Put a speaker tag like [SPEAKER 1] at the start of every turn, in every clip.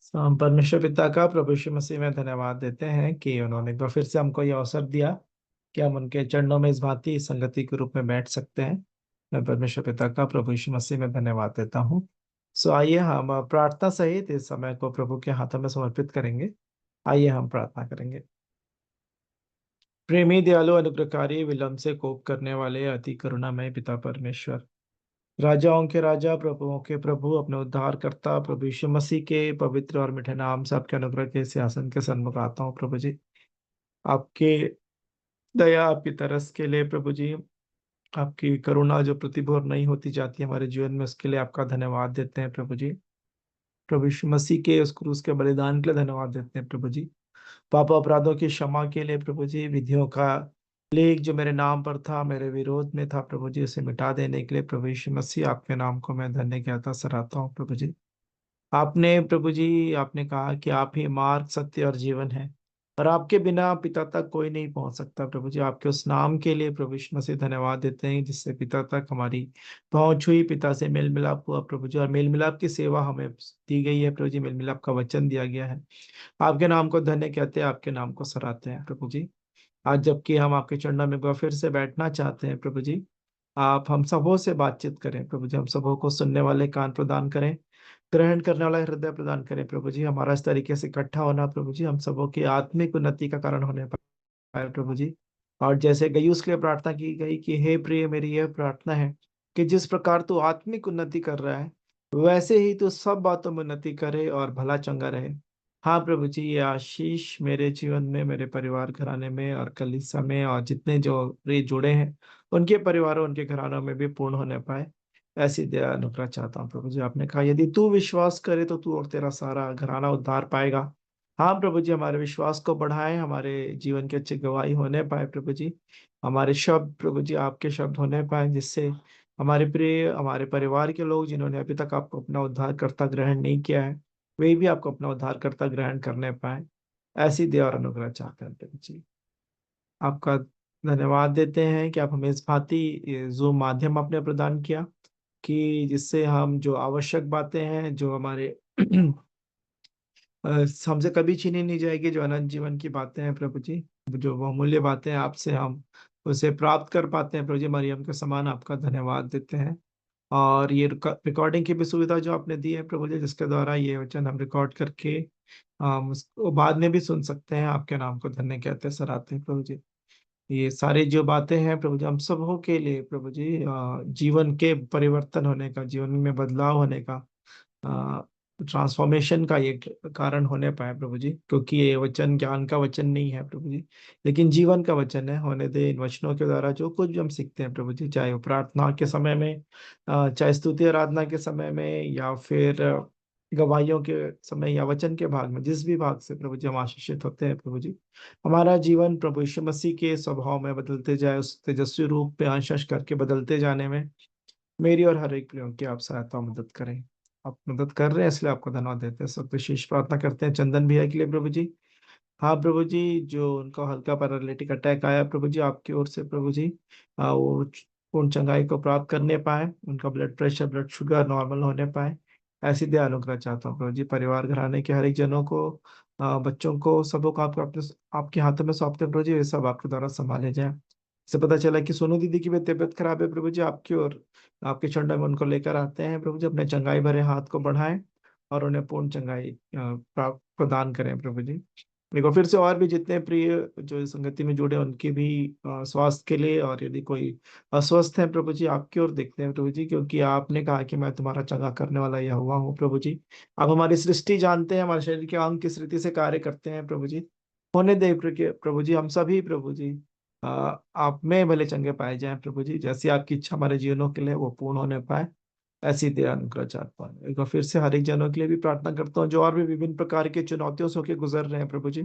[SPEAKER 1] तो हम परमेश्वर पिता का प्रभु यीशु मसीह में धन्यवाद देते हैं कि उन्होंने एक बार फिर से हमको यह अवसर दिया कि हम उनके चरणों में इस भांति संगति के रूप में बैठ सकते हैं। मैं परमेश्वर पिता का प्रभु यीशु मसीह में धन्यवाद देता हूँ। सो आइए हम प्रार्थना सहित इस समय को प्रभु के हाथों में समर्पित करेंगे। आइए हम प्रार्थना करेंगे। प्रेमी दयालु अनुग्रहकारी विलंब से कोप करने वाले अति करुणामय पिता परमेश्वर, राजाओं के राजा प्रभुओं के प्रभु, अपने उद्धारकर्ता प्रभु यीशु मसीह के पवित्र और मीठे नाम से आपके अनुग्रह के सिंहासन के सन्मुख आता हूँ प्रभु जी। आपके दया, आपकी तरस के लिए प्रभु जी, आपकी करुणा जो प्रतिभोर नहीं होती जाती हमारे जीवन में, उसके लिए आपका धन्यवाद देते हैं प्रभु जी। प्रभु यीशु मसीह के उस क्रूस के बलिदान के लिए धन्यवाद देते हैं प्रभु जी। पाप अपराधों की क्षमा के लिए प्रभु जी, विधियों का लेख जो मेरे नाम पर था, मेरे विरोध में था प्रभु जी, उसे मिटा देने के लिए प्रभु यीशु मसीह आपके नाम को मैं धन्य कहता सराहता हूँ प्रभु जी। आपने प्रभु जी, आपने कहा कि आप ही मार्ग, सत्य और जीवन है, और आपके बिना पिता तक कोई नहीं पहुंच सकता प्रभु जी। आपके उस नाम के लिए प्रभु यीशु मसीह धन्यवाद देते हैं जिससे पिता तक हमारी पहुंच हुई, पिता से मेल मिलाप हुआ प्रभु जी, और मेल मिलाप की सेवा हमें दी गई है प्रभु जी। मेल मिलाप का वचन दिया गया है। आपके नाम को धन्य कहते हैं, आपके नाम को सराहते हैं प्रभु जी। आज जबकि हम आपके चरणों में एक बार फिर से बैठना चाहते हैं प्रभु जी, आप हम सबों से बातचीत करें प्रभु जी। हम सबों को सुनने वाले कान प्रदान करें, ग्रहण करने वाला हृदय प्रदान करें प्रभु जी। हमारा इस तरीके से इकट्ठा होना प्रभु जी, हम सबों की आत्मिक उन्नति का कारण होने पाए प्रभु जी। और जैसे गयुस के लिए प्रार्थना की गई कि हे प्रिय, मेरी यह प्रार्थना है कि जिस प्रकार तू आत्मिक उन्नति कर रहा है, वैसे ही तू सब बातों में उन्नति करे और भला चंगा रहे। हाँ प्रभु जी, ये आशीष मेरे जीवन में, मेरे परिवार घराने में और कलीसिया में और जितने जो प्रिय जुड़े हैं, उनके परिवारों, उनके घरानों में भी पूर्ण होने पाए। ऐसी दया अनुग्रह चाहता हूँ प्रभु जी। आपने कहा यदि तू विश्वास करे तो तू और तेरा सारा घराना उद्धार पाएगा। हाँ प्रभु जी, हमारे विश्वास को बढ़ाएं, हमारे जीवन की अच्छी गवाही होने पाए प्रभु जी। हमारे शब्द प्रभु जी आपके शब्द होने पाए, जिससे हमारे प्रिय, हमारे परिवार के लोग जिन्होंने अभी तक आपको अपना उद्धारकर्ता ग्रहण नहीं किया है, वे भी आपको अपना उद्धारकर्ता ग्रहण करने पाए। ऐसी दया और अनुग्रह चाहते हैं प्रभु जी। आपका धन्यवाद देते हैं कि आप हमें इस भांति जो माध्यम आपने प्रदान किया, कि जिससे हम जो आवश्यक बातें हैं, जो हमारे अ, हमसे कभी छीनी नहीं जाएगी, जो अनंत जीवन की बातें हैं प्रभु जी, जो बहुमूल्य बातें हैं, आपसे हम उसे प्राप्त कर पाते हैं प्रभु जी। मरियम के समान आपका धन्यवाद देते हैं। और ये रिकॉर्डिंग की भी सुविधा जो आपने दी है प्रभु जी, जिसके द्वारा ये वचन हम रिकॉर्ड करके हम उसको बाद में भी सुन सकते हैं। आपके नाम को धन्य कहते हैं, सराहते हैं प्रभु जी। ये सारी जो बातें हैं प्रभु जी, हम सबों के लिए प्रभु जी जीवन के परिवर्तन होने का, जीवन में बदलाव होने का, ट्रांसफॉर्मेशन का ये कारण होने पाए प्रभु जी। क्योंकि ये वचन ज्ञान का वचन नहीं है प्रभु जी, लेकिन जीवन का वचन है। होने दे इन वचनों के द्वारा जो कुछ भी हम सीखते हैं प्रभु जी, चाहे वो प्रार्थना के समय में, चाहे स्तुति आराधना के समय में, या फिर गवाहियों के समय, या वचन के भाग में, जिस भी भाग से प्रभु जी हम आशीषित होते हैं प्रभु जी, हमारा जीवन प्रभु यीशु मसीह के स्वभाव में बदलते जाए, उस तेजस्वी रूप पे अंश अंश करके बदलते जाने में मेरी और हर एक प्रियो की आप सहायता और मदद करें। आप मदद कर रहे हैं, इसलिए आपको धन्यवाद देते हैं। सब विशेष प्रार्थना करते हैं चंदन भैया के लिए प्रभु जी। हाँ प्रभु जी, जो उनका हल्का पैरालिटिक अटैक आया प्रभु जी, आपकी ओर से प्रभु जी, वो पूर्ण चंगाई को प्राप्त करने पाए, उनका blood pressure, blood sugar normal होने पाए। ऐसी दया अनुग्रह चाहता हूँ प्रभु जी। परिवार घराने के हर एक जनों को, बच्चों को, सबों को आपको अपने आपके हाथों में सौंपते हैं प्रभु जी। वे सब आपके द्वारा संभाले जाए। से पता चला कि सोनू दीदी की भी तबीयत खराब है प्रभु जी, आपकी ओर आपके चरणों में उनको लेकर आते हैं प्रभु जी। अपने चंगाई भरे हाथ को बढ़ाएं और उन्हें पूर्ण चंगाई प्राप्त प्रदान करें प्रभु जी। देखो फिर से और भी जितने प्रिय जो इस संगति में जुड़े, उनके भी स्वास्थ्य के लिए, और यदि कोई अस्वस्थ है प्रभु जी, आपकी ओर देखते हैं प्रभु जी। क्योंकि आपने कहा कि मैं तुम्हारा चंगा करने वाला यह हुआ हूँ प्रभु जी। आप हमारी सृष्टि जानते हैं, हमारे शरीर के अंग किस रीति से कार्य करते हैं प्रभु जी। होने दे प्रभु जी, हम सभी प्रभु जी आप में भले चंगे पाए जाएं प्रभु जी। जैसी आपकी इच्छा हमारे जीवनों के लिए वो पूर्ण होने पाए, ऐसी दया अनुग्रह चाहता हूँ। एक बार फिर से हर एक जनों के लिए भी प्रार्थना करता हूँ जो और भी विभिन्न प्रकार की चुनौतियों से होकर गुजर रहे हैं प्रभु जी।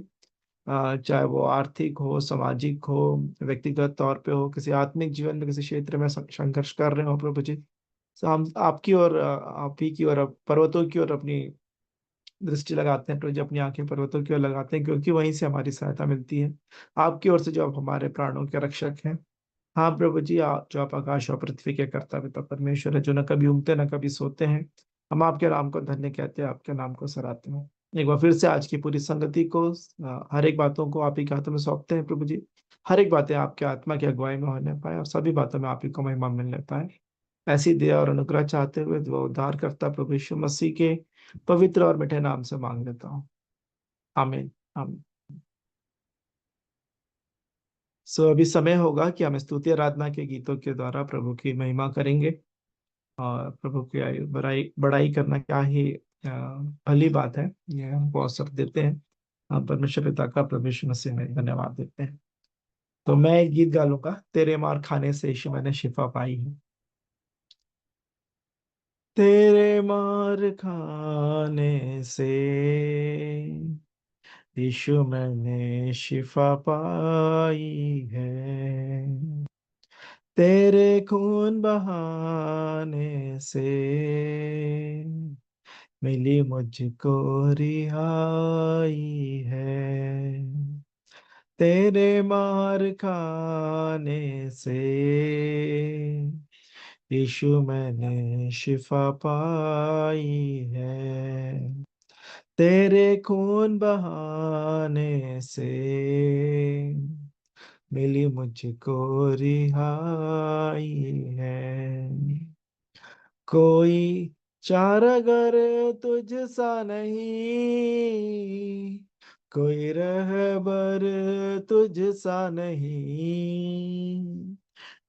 [SPEAKER 1] चाहे वो आर्थिक हो, सामाजिक हो, व्यक्तिगत तौर पे हो, किसी आत्मिक जीवन में किसी क्षेत्र में संघर्ष कर रहे हो प्रभु जी। तो हम आपकी ओर, आप ही की ओर, पर्वतों की ओर अपनी दृष्टि लगाते हैं प्रभु जी, अपनी आंखें पर्वतों की ओर लगाते हैं, क्योंकि वहीं से हमारी सहायता मिलती है। आपकी ओर से जो आप हमारे प्राणों के रक्षक हैं। हाँ प्रभु जी, आप जो आप आकाश और पृथ्वी के कर्ता पिता परमेश्वर है, जो न कभी ऊँगते न कभी सोते हैं, हम आपके नाम को धन्य कहते हैं, आपके नाम को सराहते हैं। एक बार फिर से आज की पूरी संगति को, हर एक बातों को आप ही के हाथों में सौंपते हैं प्रभु जी। हर एक बातें आपके आत्मा की अगुवाई में होने पाए और सभी बातों में आप ही को महिमा मिलने पाए। ऐसी दया और अनुग्रह चाहते हुए वो उद्धार करता प्रभु यीशु मसीह के पवित्र और मीठे नाम से मांग लेता हूँ। आमीन। आमीन। सो अभी समय होगा कि हम स्तुति आराधना के गीतों के द्वारा प्रभु की महिमा करेंगे। और प्रभु की बड़ाई बड़ाई करना क्या ही भली बात है, ये हमको अवसर देते हैं। हम परमेश्वर पिता का प्रभु यीशु मसीह में धन्यवाद देते हैं। तो मैं एक गीत गा लूंगा, तेरे मार खाने से यीशु मैंने शिफा पाई है। तेरे मार खाने से यीशु मैंने शिफा पाई है। तेरे खून बहाने से मिली मुझको रिहाई है। तेरे मार खाने से यीशु मैंने शिफा पाई है। तेरे खून बहाने से मिली मुझको रिहाई है। कोई चारागर तुझ सा नहीं, कोई रहबर तुझ सा नहीं,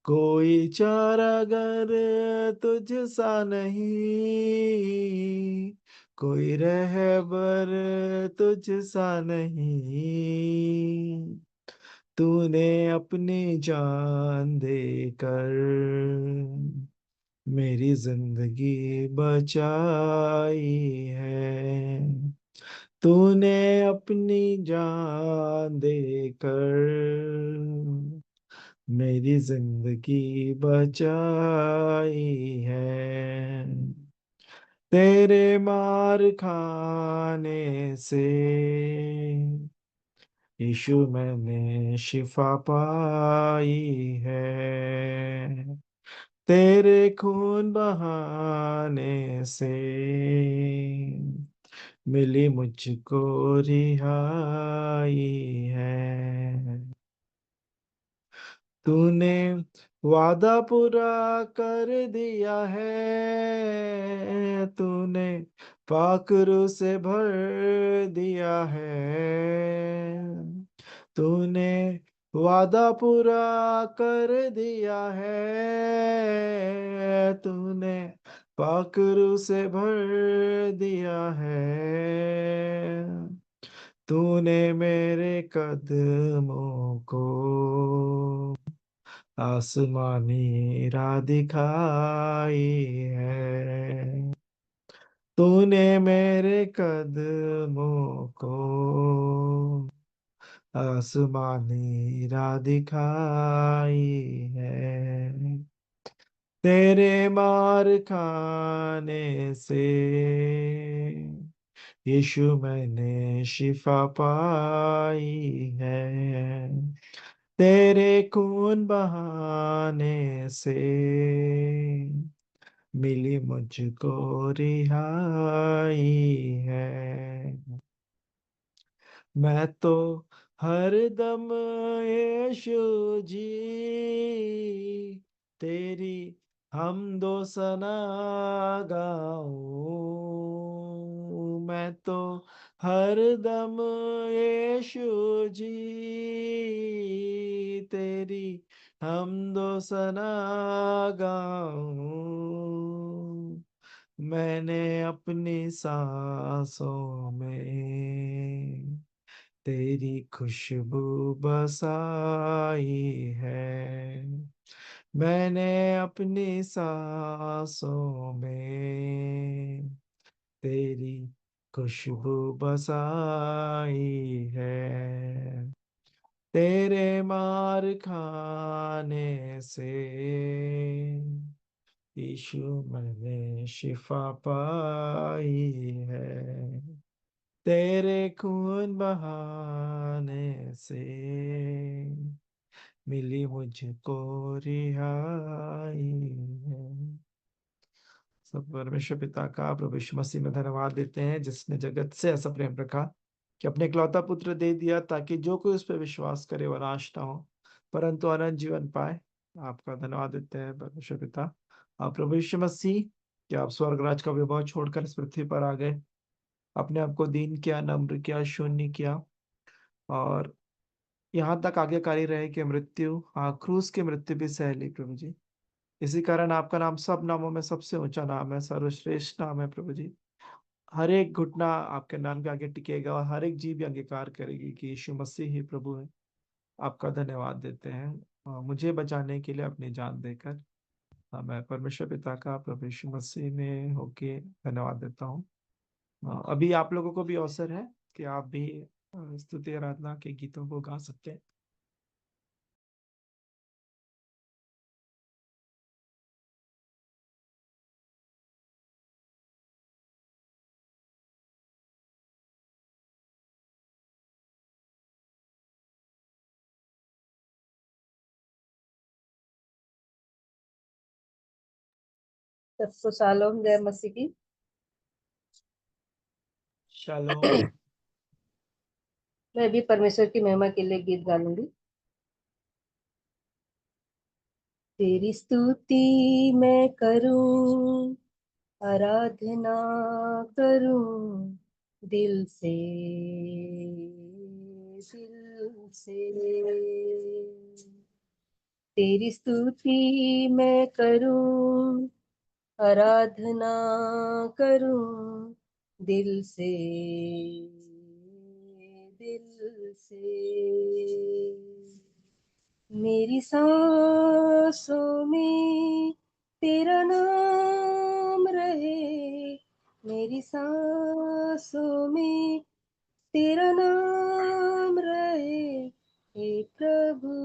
[SPEAKER 1] कोई चारागर तुझ सा नहीं, कोई रहबर तुझ सा नहीं। तूने अपनी जान देकर मेरी जिंदगी बचाई है। तूने अपनी जान देकर मेरी जिंदगी बचाई है। तेरे मार खाने से यीशु मैंने शिफा पाई है। तेरे खून बहाने से मिली मुझको रिहाई है। तूने वादा पूरा कर दिया है, तूने पाखरू से भर दिया है। तूने वादा पूरा कर दिया है, तूने पाखरू से भर दिया है। तूने मेरे कदमों को आसमानी राह दिखाई है। तूने मेरे कदमों को आसमानी राह दिखाई है। तेरे मार खाने से यीशु मैंने शिफा पाई है। तेरे खून बहाने से मिली मुझको रिहाई है। मैं तो हर दम यीशु जी तेरी हमदो सना गाऊं। मैं तो हर दम यीशु जी तेरी हमदो सना गाऊं। मैंने अपनी सांसों में तेरी खुशबू बसाई है। मैंने अपनी सांसों में तेरी खुशबू बसाई है। तेरे मार खाने से यीशु मैंने शिफा पाई है। तेरे खून बहाने से मिली मुझको रिहाई है। सब परमेश्वर पिता का प्रभु यीशु मसीह में धन्यवाद देते हैं, जिसने जगत से ऐसा प्रेम रखा कि अपने इकलौता पुत्र दे दिया, ताकि जो कोई उस पर विश्वास करे वह नाश ना हो, परंतु अनंत जीवन पाए। आपका धन्यवाद देते हैं परमेश्वर पिता। आप प्रभु यीशु मसीह, कि आप स्वर्गराज का वैभव छोड़कर इस पृथ्वी पर आ गए, अपने आप को दीन किया, नम्र किया, शून्य किया, और यहाँ तक आज्ञाकारी रहे कि मृत्यु, हाँ, क्रूस की मृत्यु भी सह ली प्रभु जी। इसी कारण आपका नाम सब नामों में सबसे ऊंचा नाम है, सर्वश्रेष्ठ नाम है प्रभु जी। हर एक घुटना आपके नाम के आगे टिकेगा और हर एक जीभ अंगीकार करेगी कि यीशु मसीह ही प्रभु है। आपका धन्यवाद देते हैं मुझे बचाने के लिए अपनी जान देकर। मैं परमेश्वर पिता का प्रभु यीशु मसीह में होके धन्यवाद देता हूँ। अभी आप लोगों को भी अवसर है कि आप भी स्तुति आराधना के गीतों को गा सकते हैं।
[SPEAKER 2] सबको शालोम, जय मसीह की।
[SPEAKER 1] शालोम।
[SPEAKER 2] मैं भी परमेश्वर की महिमा के लिए गीत गा लूंगी। तेरी स्तुति मैं करूं, आराधना करूं दिल से, दिल से। तेरी स्तुति मैं करूं, आराधना करूं दिल से, दिल से। मेरी सांसों में तेरा नाम रहे, मेरी सांसों में तेरा नाम रहे। हे प्रभु,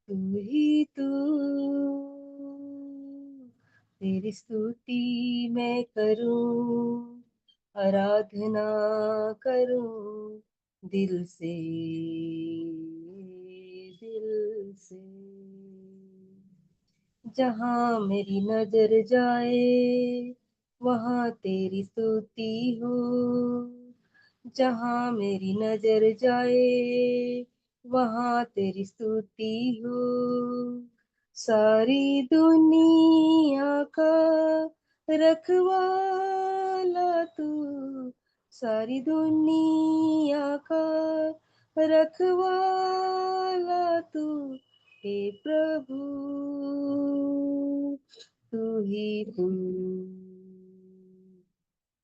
[SPEAKER 2] तू ही तू। तेरी स्तुति मैं करूं, आराधना करूं दिल से, दिल से। जहाँ मेरी नजर जाए वहाँ तेरी स्तुति हो, जहाँ मेरी नजर जाए वहाँ तेरी स्तुति हो। सारी दुनिया का रखवाला तू, सारी दुनिया का रखवाला तू। हे प्रभु, तू ही तू।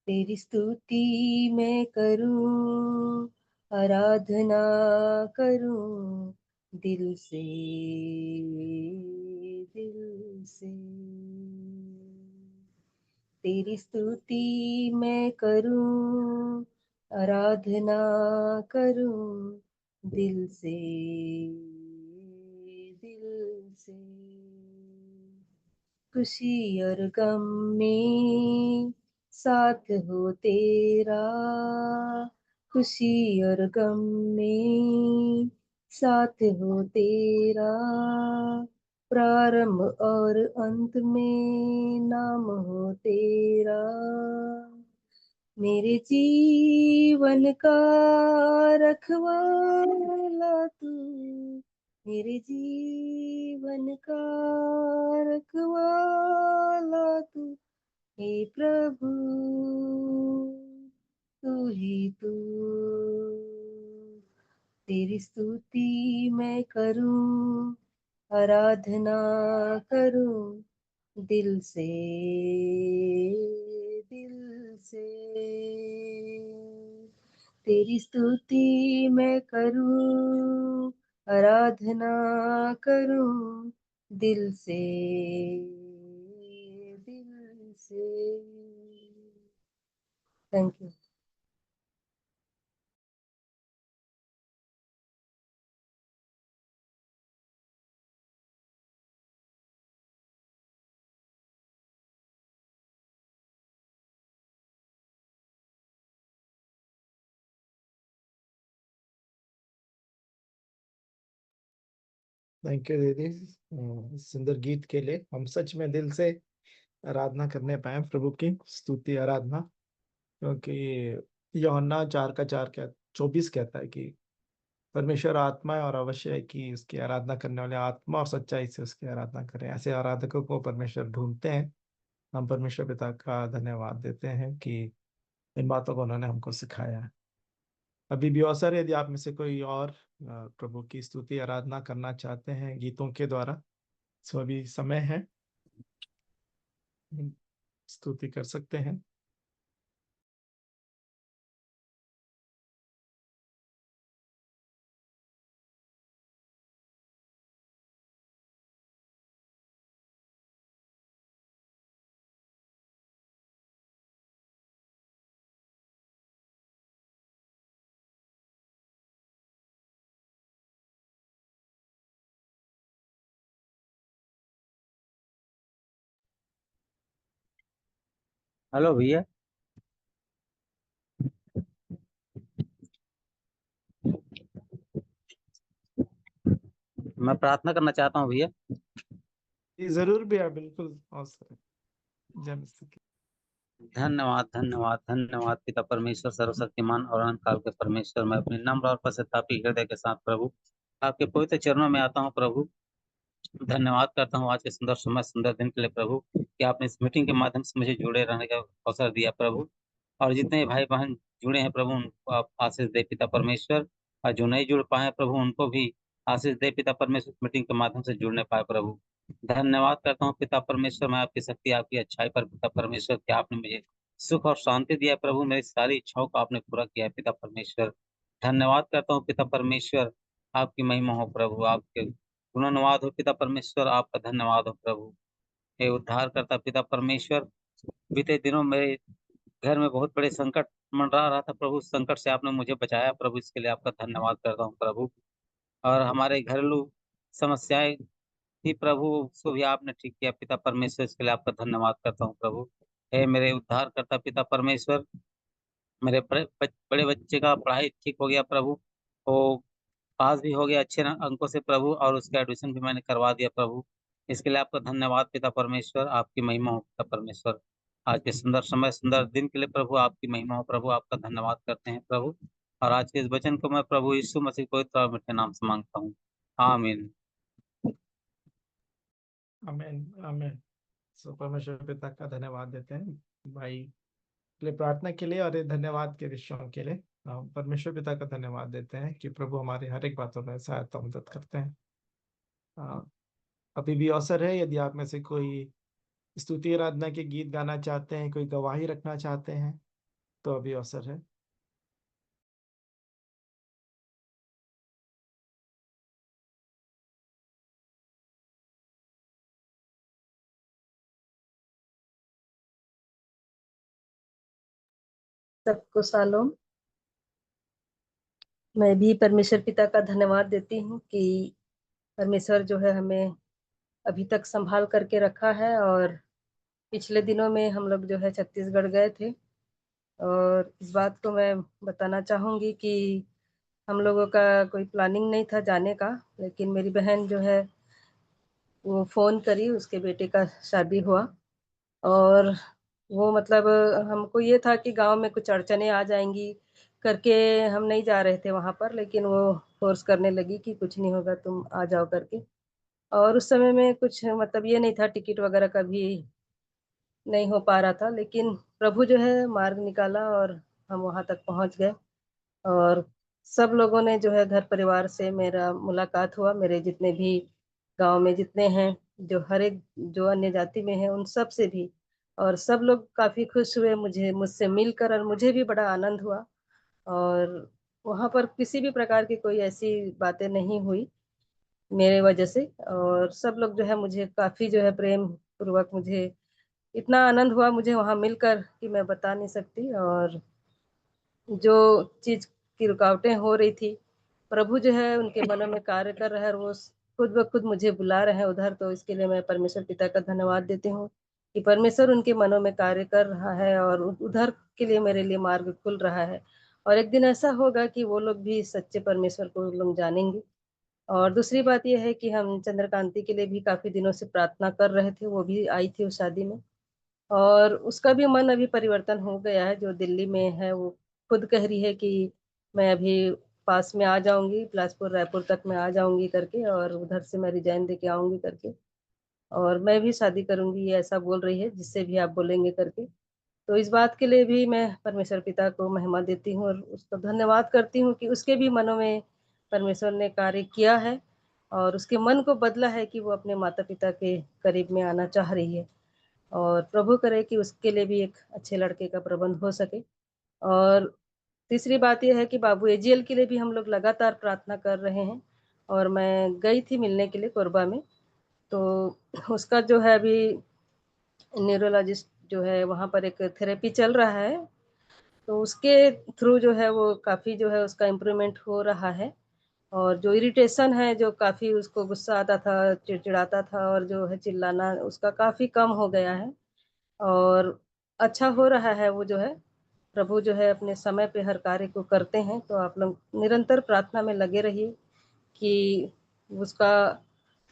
[SPEAKER 2] तेरी स्तुति मैं करूं, आराधना करूं दिल से, दिल से। तेरी स्तुति मैं करूं, आराधना करूं दिल से, दिल से। खुशी और गम में साथ हो तेरा, खुशी और गम में साथ हो तेरा। प्रारंभ और अंत में नाम हो तेरा। मेरे जीवन का रखवाला तू, मेरे जीवन का रखवाला तू। हे प्रभु, तू ही तू। तेरी स्तुति मैं करूं, आराधना करूं दिल से, दिल से। तेरी स्तुति मैं करूं, आराधना करूं दिल से, दिल से। Thank you.
[SPEAKER 1] थैंक यू दीदी, सुंदर गीत के लिए। हम सच में दिल से आराधना करने पाए प्रभु की स्तुति आराधना, क्योंकि यूहन्ना 4 का 4 क्या 24 कहता है कि परमेश्वर आत्मा है और अवश्य है कि उसकी आराधना करने वाले आत्मा और सच्चाई से उसकी आराधना करें। ऐसे आराधकों को परमेश्वर ढूंढते हैं। हम परमेश्वर पिता का धन्यवाद देते हैं कि इन बातों को उन्होंने हमको सिखाया है। अभी भी अवसर है, यदि आप में से कोई और प्रभु की स्तुति आराधना करना चाहते हैं गीतों के द्वारा, सो अभी समय है, स्तुति कर सकते हैं।
[SPEAKER 3] हेलो भैया। मैं प्रार्थना करना चाहता हूँ भैया।
[SPEAKER 1] जी जरूर भैया, बिल्कुल अवसर है। जय मसीह की।
[SPEAKER 3] धन्यवाद धन्यवाद धन्यवाद पिता परमेश्वर सर्वशक्तिमान और अनंत काल के परमेश्वर, मैं अपने नम्र और पश्चातापी हृदय के साथ प्रभु आपके पवित्र चरणों में आता हूँ प्रभु। धन्यवाद करता हूँ आज के सुंदर समय सुंदर दिन के लिए प्रभु, कि आपने इस मीटिंग के माध्यम से मुझे जुड़े रहने का अवसर दिया प्रभु। और जितने भाई बहन जुड़े हैं प्रभु, उनको आप आशीष दे पिता परमेश्वर। और जो नहीं जुड़ पाए हैं प्रभु, उनको भी आशीष दे पिता परमेश्वर, मीटिंग के माध्यम से जुड़ने पाए प्रभु। धन्यवाद करता हूँ पिता परमेश्वर, मैं आपकी शक्ति आपकी अच्छाई पर पिता परमेश्वर, कि आपने मुझे सुख और शांति दिया प्रभु, मेरी सारी इच्छाओं को आपने पूरा किया है पिता परमेश्वर। धन्यवाद करता हूँ पिता परमेश्वर, आपकी महिमा हो प्रभु, आपके गुणानुवाद हो पिता परमेश्वर, आपका धन्यवाद हो प्रभु। हे उद्धार करता पिता परमेश्वर, बीते दिनों मेरे घर में बहुत बड़े संकट मंडरा रहा था प्रभु, उस संकट से आपने मुझे बचाया प्रभु, इसके लिए आपका धन्यवाद करता हूँ प्रभु। और हमारे घरेलू समस्याएं थी प्रभु, उसको भी आपने ठीक किया पिता परमेश्वर, इसके लिए आपका धन्यवाद करता हूँ प्रभु। हे मेरे उद्धार करता पिता परमेश्वर, मेरे बड़े बच्चे का पढ़ाई ठीक हो गया प्रभु, वो पास भी हो गया अच्छे अंकों से प्रभु, और उसका एडमिशन भी मैंने करवा दिया प्रभु। इसके लिए आपका धन्यवाद पिता परमेश्वर, आपकी महिमा हो पिता परमेश्वर। आज के सुंदर समय सुंदर दिन के लिए प्रभु आपकी महिमा हो प्रभु, आपका धन्यवाद करते हैं प्रभु। और आज के इस वचन को मैं प्रभु यीशु मसीह पवित्र और मीठे नाम से मांगता हूँ, आमीन।
[SPEAKER 1] आमेन आमेन। सो परमेश्वर पिता का धन्यवाद देते हैं भाई के लिए प्रार्थना के लिए और ये धन्यवाद के विषयों के लिए। हम परमेश्वर पिता का धन्यवाद देते हैं कि प्रभु हमारी हर एक बातों में सहायता मदद करते हैं। अ, अभी भी अवसर है, यदि आप में से कोई स्तुति आराधना के गीत गाना चाहते हैं, कोई गवाही रखना चाहते हैं, तो अभी अवसर है।
[SPEAKER 2] सबको शालोम। मैं भी परमेश्वर पिता का धन्यवाद देती हूँ कि परमेश्वर जो है हमें अभी तक संभाल करके रखा है। और पिछले दिनों में हम लोग जो है छत्तीसगढ़ गए थे, और इस बात को मैं बताना चाहूँगी कि हम लोगों का कोई प्लानिंग नहीं था जाने का, लेकिन मेरी बहन जो है वो फ़ोन करी, उसके बेटे का शादी हुआ। और वो मतलब हमको ये था कि गांव में कुछ अड़चने आ जाएंगी करके हम नहीं जा रहे थे वहां पर, लेकिन वो फोर्स करने लगी कि कुछ नहीं होगा तुम आ जाओ करके। और उस समय में कुछ मतलब ये नहीं था, टिकट वगैरह का भी नहीं हो पा रहा था, लेकिन प्रभु जो है मार्ग निकाला और हम वहां तक पहुंच गए। और सब लोगों ने जो है घर परिवार से मेरा मुलाकात हुआ, मेरे जितने भी गांव में जितने हैं, जो हर एक जो अन्य जाति में है उन सब से भी। और सब लोग काफी खुश हुए मुझे मुझसे मिलकर, और मुझे भी बड़ा आनंद हुआ। और वहां पर किसी भी प्रकार की कोई ऐसी बातें नहीं हुई मेरे वजह से। और सब लोग जो है मुझे काफी जो है प्रेम पूर्वक, मुझे इतना आनंद हुआ मुझे वहां मिलकर कि मैं बता नहीं सकती। और जो चीज की रुकावटें हो रही थी, प्रभु जो है उनके मनों में कार्य कर रहा है, और वो खुद ब खुद मुझे बुला रहे हैं उधर। तो इसके लिए मैं परमेश्वर पिता का धन्यवाद देती हूँ कि परमेश्वर उनके मनों में कार्य कर रहा है, और उधर के लिए मेरे लिए मार्ग खुल रहा है। और एक दिन ऐसा होगा कि वो लोग भी सच्चे परमेश्वर को लोग जानेंगे। और दूसरी बात यह है कि हम चंद्रकांति के लिए भी काफी दिनों से प्रार्थना कर रहे थे, वो भी आई थी उस शादी में। और उसका भी मन अभी परिवर्तन हो गया है। जो दिल्ली में है वो खुद कह रही है कि मैं अभी पास में आ जाऊंगी, बिलासपुर रायपुर तक मैं आ जाऊंगी करके, और उधर से मैं रिजाइन देके आऊंगी करके, और मैं भी शादी करूंगी, ये ऐसा बोल रही है, जिससे भी आप बोलेंगे करके। तो इस बात के लिए भी मैं परमेश्वर पिता को महिमा देती हूँ और उसका धन्यवाद करती हूँ कि उसके भी मनों में परमेश्वर ने कार्य किया है और उसके मन को बदला है कि वो अपने माता पिता के करीब में आना चाह रही है। और प्रभु करे कि उसके लिए भी एक अच्छे लड़के का प्रबंध हो सके। और तीसरी बात यह है कि बाबू एजीएल के लिए भी हम लोग लगातार प्रार्थना कर रहे हैं। और मैं गई थी मिलने के लिए कोरबा में, तो उसका जो है अभी न्यूरोलॉजिस्ट जो है वहाँ पर एक थेरेपी चल रहा है, तो उसके थ्रू जो है वो काफ़ी जो है उसका इम्प्रूवमेंट हो रहा है। और जो इरिटेशन है, जो काफ़ी उसको गुस्सा आता था, चिड़चिड़ाता था और जो है चिल्लाना, उसका काफ़ी कम हो गया है और अच्छा हो रहा है वो जो है। प्रभु जो है अपने समय पे हर कार्य को करते हैं, तो आप लोग निरंतर प्रार्थना में लगे रहिए कि उसका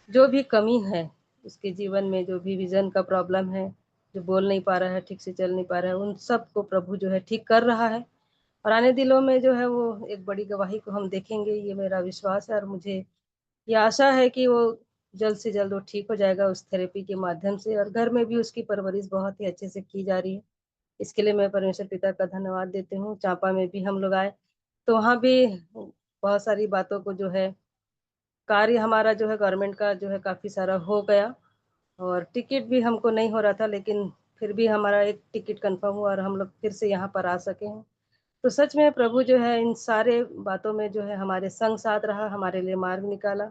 [SPEAKER 2] जो भी कमी है उसके जीवन में, जो भी विजन का प्रॉब्लम है, जो बोल नहीं पा रहा है, ठीक से चल नहीं पा रहा है, उन सब को प्रभु जो है ठीक कर रहा है। और आने दिनों में जो है वो एक बड़ी गवाही को हम देखेंगे, ये मेरा विश्वास है। और मुझे ये आशा है कि वो जल्द से जल्द वो ठीक हो जाएगा उस थेरेपी के माध्यम से। और घर में भी उसकी परवरिश बहुत ही अच्छे से की जा रही है। इसके लिए मैं परमेश्वर पिता का धन्यवाद देती हूँ। चांपा में भी हम लोग आए, तो वहाँ भी बहुत सारी बातों को जो है कार्य हमारा जो है गवर्नमेंट का जो है काफ़ी सारा हो गया। और टिकट भी हमको नहीं हो रहा था, लेकिन फिर भी हमारा एक टिकट कंफर्म हुआ और हम लोग फिर से यहाँ पर आ सके हैं। तो सच में प्रभु जो है इन सारे बातों में जो है हमारे संग साथ रहा, हमारे लिए मार्ग निकाला,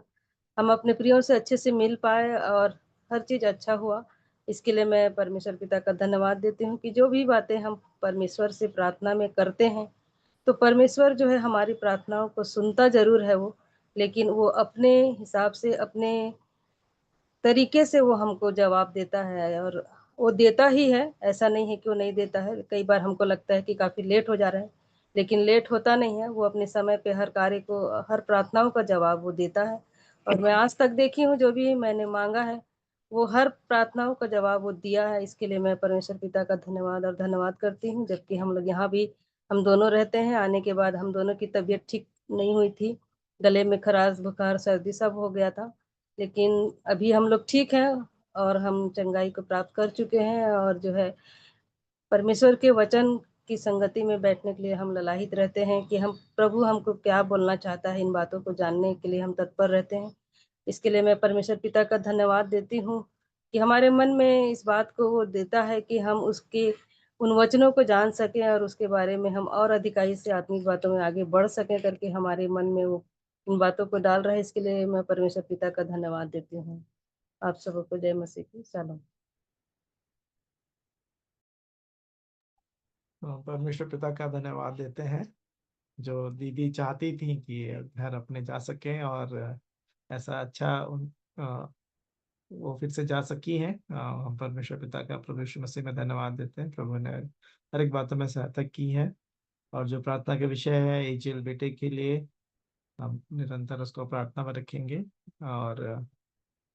[SPEAKER 2] हम अपने प्रियों से अच्छे से मिल पाए और हर चीज़ अच्छा हुआ। इसके लिए मैं परमेश्वर पिता का धन्यवाद देती हूँ कि जो भी बातें हम परमेश्वर से प्रार्थना में करते हैं, तो परमेश्वर जो है हमारी प्रार्थनाओं को सुनता ज़रूर है वो, लेकिन वो अपने हिसाब से, अपने तरीके से वो हमको जवाब देता है। और वो देता ही है, ऐसा नहीं है कि वो नहीं देता है। कई बार हमको लगता है कि काफ़ी लेट हो जा रहा है, लेकिन लेट होता नहीं है। वो अपने समय पे हर कार्य को, हर प्रार्थनाओं का जवाब वो देता है। और मैं आज तक देखी हूँ जो भी मैंने मांगा है, वो हर प्रार्थनाओं का जवाब वो दिया है। इसके लिए मैं परमेश्वर पिता का धन्यवाद और धन्यवाद करती हूँ। जबकि हम लोग यहाँ भी हम दोनों रहते हैं, आने के बाद हम दोनों की तबीयत ठीक नहीं हुई थी, गले में खराश, बुखार, सर्दी सब हो गया था, लेकिन अभी हम लोग ठीक हैं और हम चंगाई को प्राप्त कर चुके हैं। और जो है परमेश्वर के वचन की संगति में बैठने के लिए हम ललाहित रहते हैं कि हम प्रभु हमको क्या बोलना चाहता है, इन बातों को जानने के लिए हम तत्पर रहते हैं। इसके लिए मैं परमेश्वर पिता का धन्यवाद देती हूँ कि हमारे मन में इस बात को वो देता है कि हम उसके उन वचनों को जान सकें और उसके बारे में हम और अधिकाई से आत्मिक बातों में आगे बढ़ सकें करके हमारे मन में वो इन बातों को डाल रहा है। इसके लिए मैं परमेश्वर पिता का धन्यवाद देती हूँ। आप सबको जय मसीह की सलाम।
[SPEAKER 1] तो परमेश्वर पिता का धन्यवाद देते हैं, जो दीदी चाहती थी कि घर अपने जा सके और ऐसा अच्छा वो फिर से जा सकी हैं। हम परमेश्वर पिता का प्रभु यीशु मसीह में धन्यवाद देते हैं। प्रभु ने हर एक बातों में सहायता की है। और जो प्रार्थना के विषय है एजेल बेटे के लिए, हम निरंतर उसको प्रार्थना में रखेंगे। और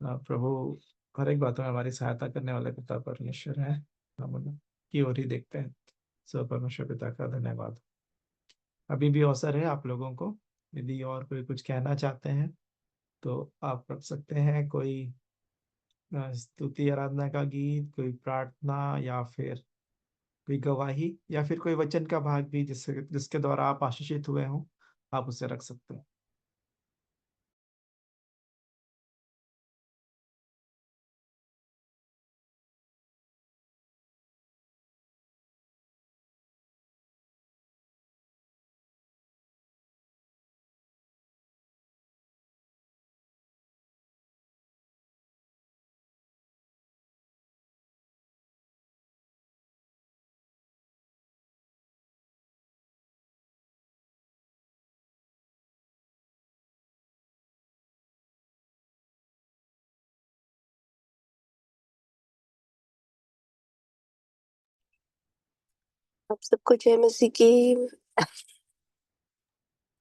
[SPEAKER 1] प्रभु हर एक बातों में हमारी सहायता करने वाले पिता परमेश्वर है, हम उनकी ओर ही देखते हैं। सो परमेश्वर पिता का धन्यवाद। अभी भी अवसर है आप लोगों को, यदि और कोई कुछ कहना चाहते हैं तो आप रख सकते हैं। कोई स्तुति आराधना का गीत, कोई प्रार्थना, या फिर कोई गवाही, या फिर कोई वचन का भाग भी जिसके द्वारा आप आशीषित हुए हों, आप उसे रख सकते हैं।
[SPEAKER 4] आप सबको जय मसीह की।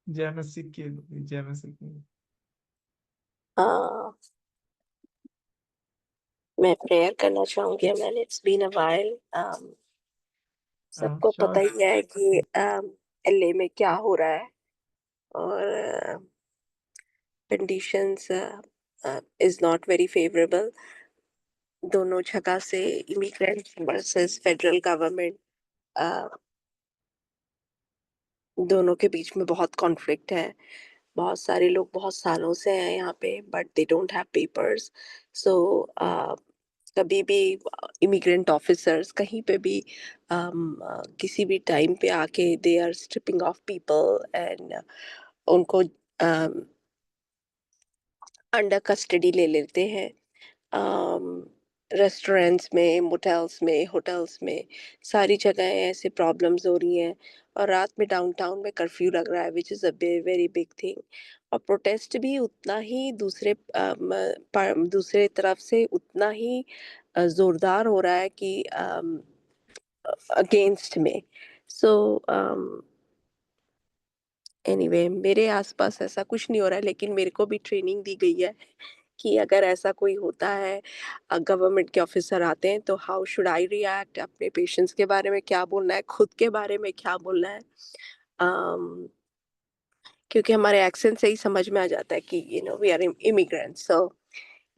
[SPEAKER 1] जय मसीह की। जय मसीह की।
[SPEAKER 4] हाँ, मैं प्रेयर करना चाहूंगी amen. It's been a while. सबको पता
[SPEAKER 1] श्योर।
[SPEAKER 4] ही है कि एलए में क्या हो रहा है, और conditions is not very favourable. दोनों जगह से इमिग्रेंट वर्सेस फेडरल गवर्नमेंट, दोनों के बीच में बहुत कॉन्फ्लिक्ट है। बहुत सारे लोग बहुत सालों से हैं यहाँ पे, but they don't have papers. So कभी भी इमिग्रेंट ऑफिसर्स कहीं पे भी किसी भी टाइम पे आके they are stripping off people and उनको अंडर कस्टडी ले लेते हैं। रेस्टोरेंट्स में, मोटेल्स में, होटल्स में, सारी जगह ऐसे प्रॉब्लम्स हो रही हैं। और रात में डाउनटाउन में कर्फ्यू लग रहा है, which is a very big thing. और प्रोटेस्ट भी उतना ही दूसरे तरफ से उतना ही जोरदार हो रहा है कि अगेंस्ट में। सो एनीवे, मेरे आसपास ऐसा कुछ नहीं हो रहा है, लेकिन मेरे को भी ट्रेनिंग दी गई है कि अगर ऐसा कोई होता है, गवर्नमेंट के ऑफिसर आते हैं, तो हाउ शुड आई रिएक्ट, अपने पेशेंट्स के बारे में क्या बोलना है, खुद के बारे में क्या बोलना है। क्योंकि हमारे एक्सेंट से ही समझ में आ जाता है कि we are immigrants. So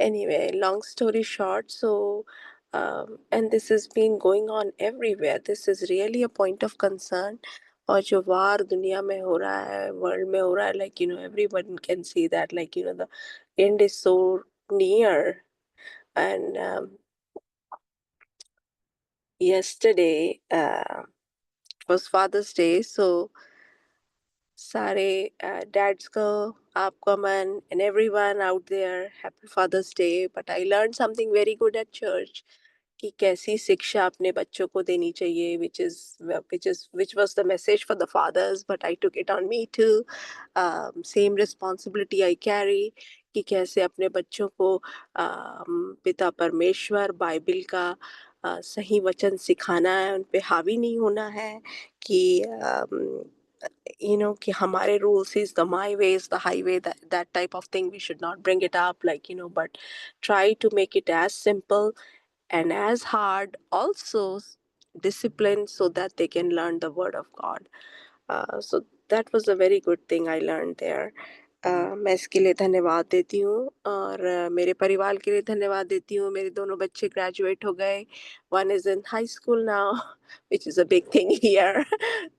[SPEAKER 4] anyway, long story short, so and this is been going on everywhere. This is really a point of concern. और जो वार दुनिया में हो रहा है, वर्ल्ड में हो रहा है, like everyone can see that, like the end is so near. And yesterday was Father's Day, so सारे dads को, आपको अमन, and everyone out there, happy Father's Day. But I learned something very good at church, कि कैसी शिक्षा अपने बच्चों को देनी चाहिए, which was the message for the fathers, but I took it on me too. Same responsibility I carry, कि कैसे अपने बच्चों को पिता परमेश्वर, बाइबिल का सही वचन सिखाना है, उन पे हावी नहीं होना है, कि कि हमारे rules is the my way is the highway, that type of thing. We should not bring it up, like but try to make it as simple and as hard also, discipline, so that they can learn the word of God. So that was a very good thing I learned there. मैं इसके लिए धन्यवाद देती हूँ, और मेरे परिवार के लिए धन्यवाद देती हूँ। मेरे दोनों बच्चे ग्रेजुएट हो गए। One is in high school now, which is a big thing here,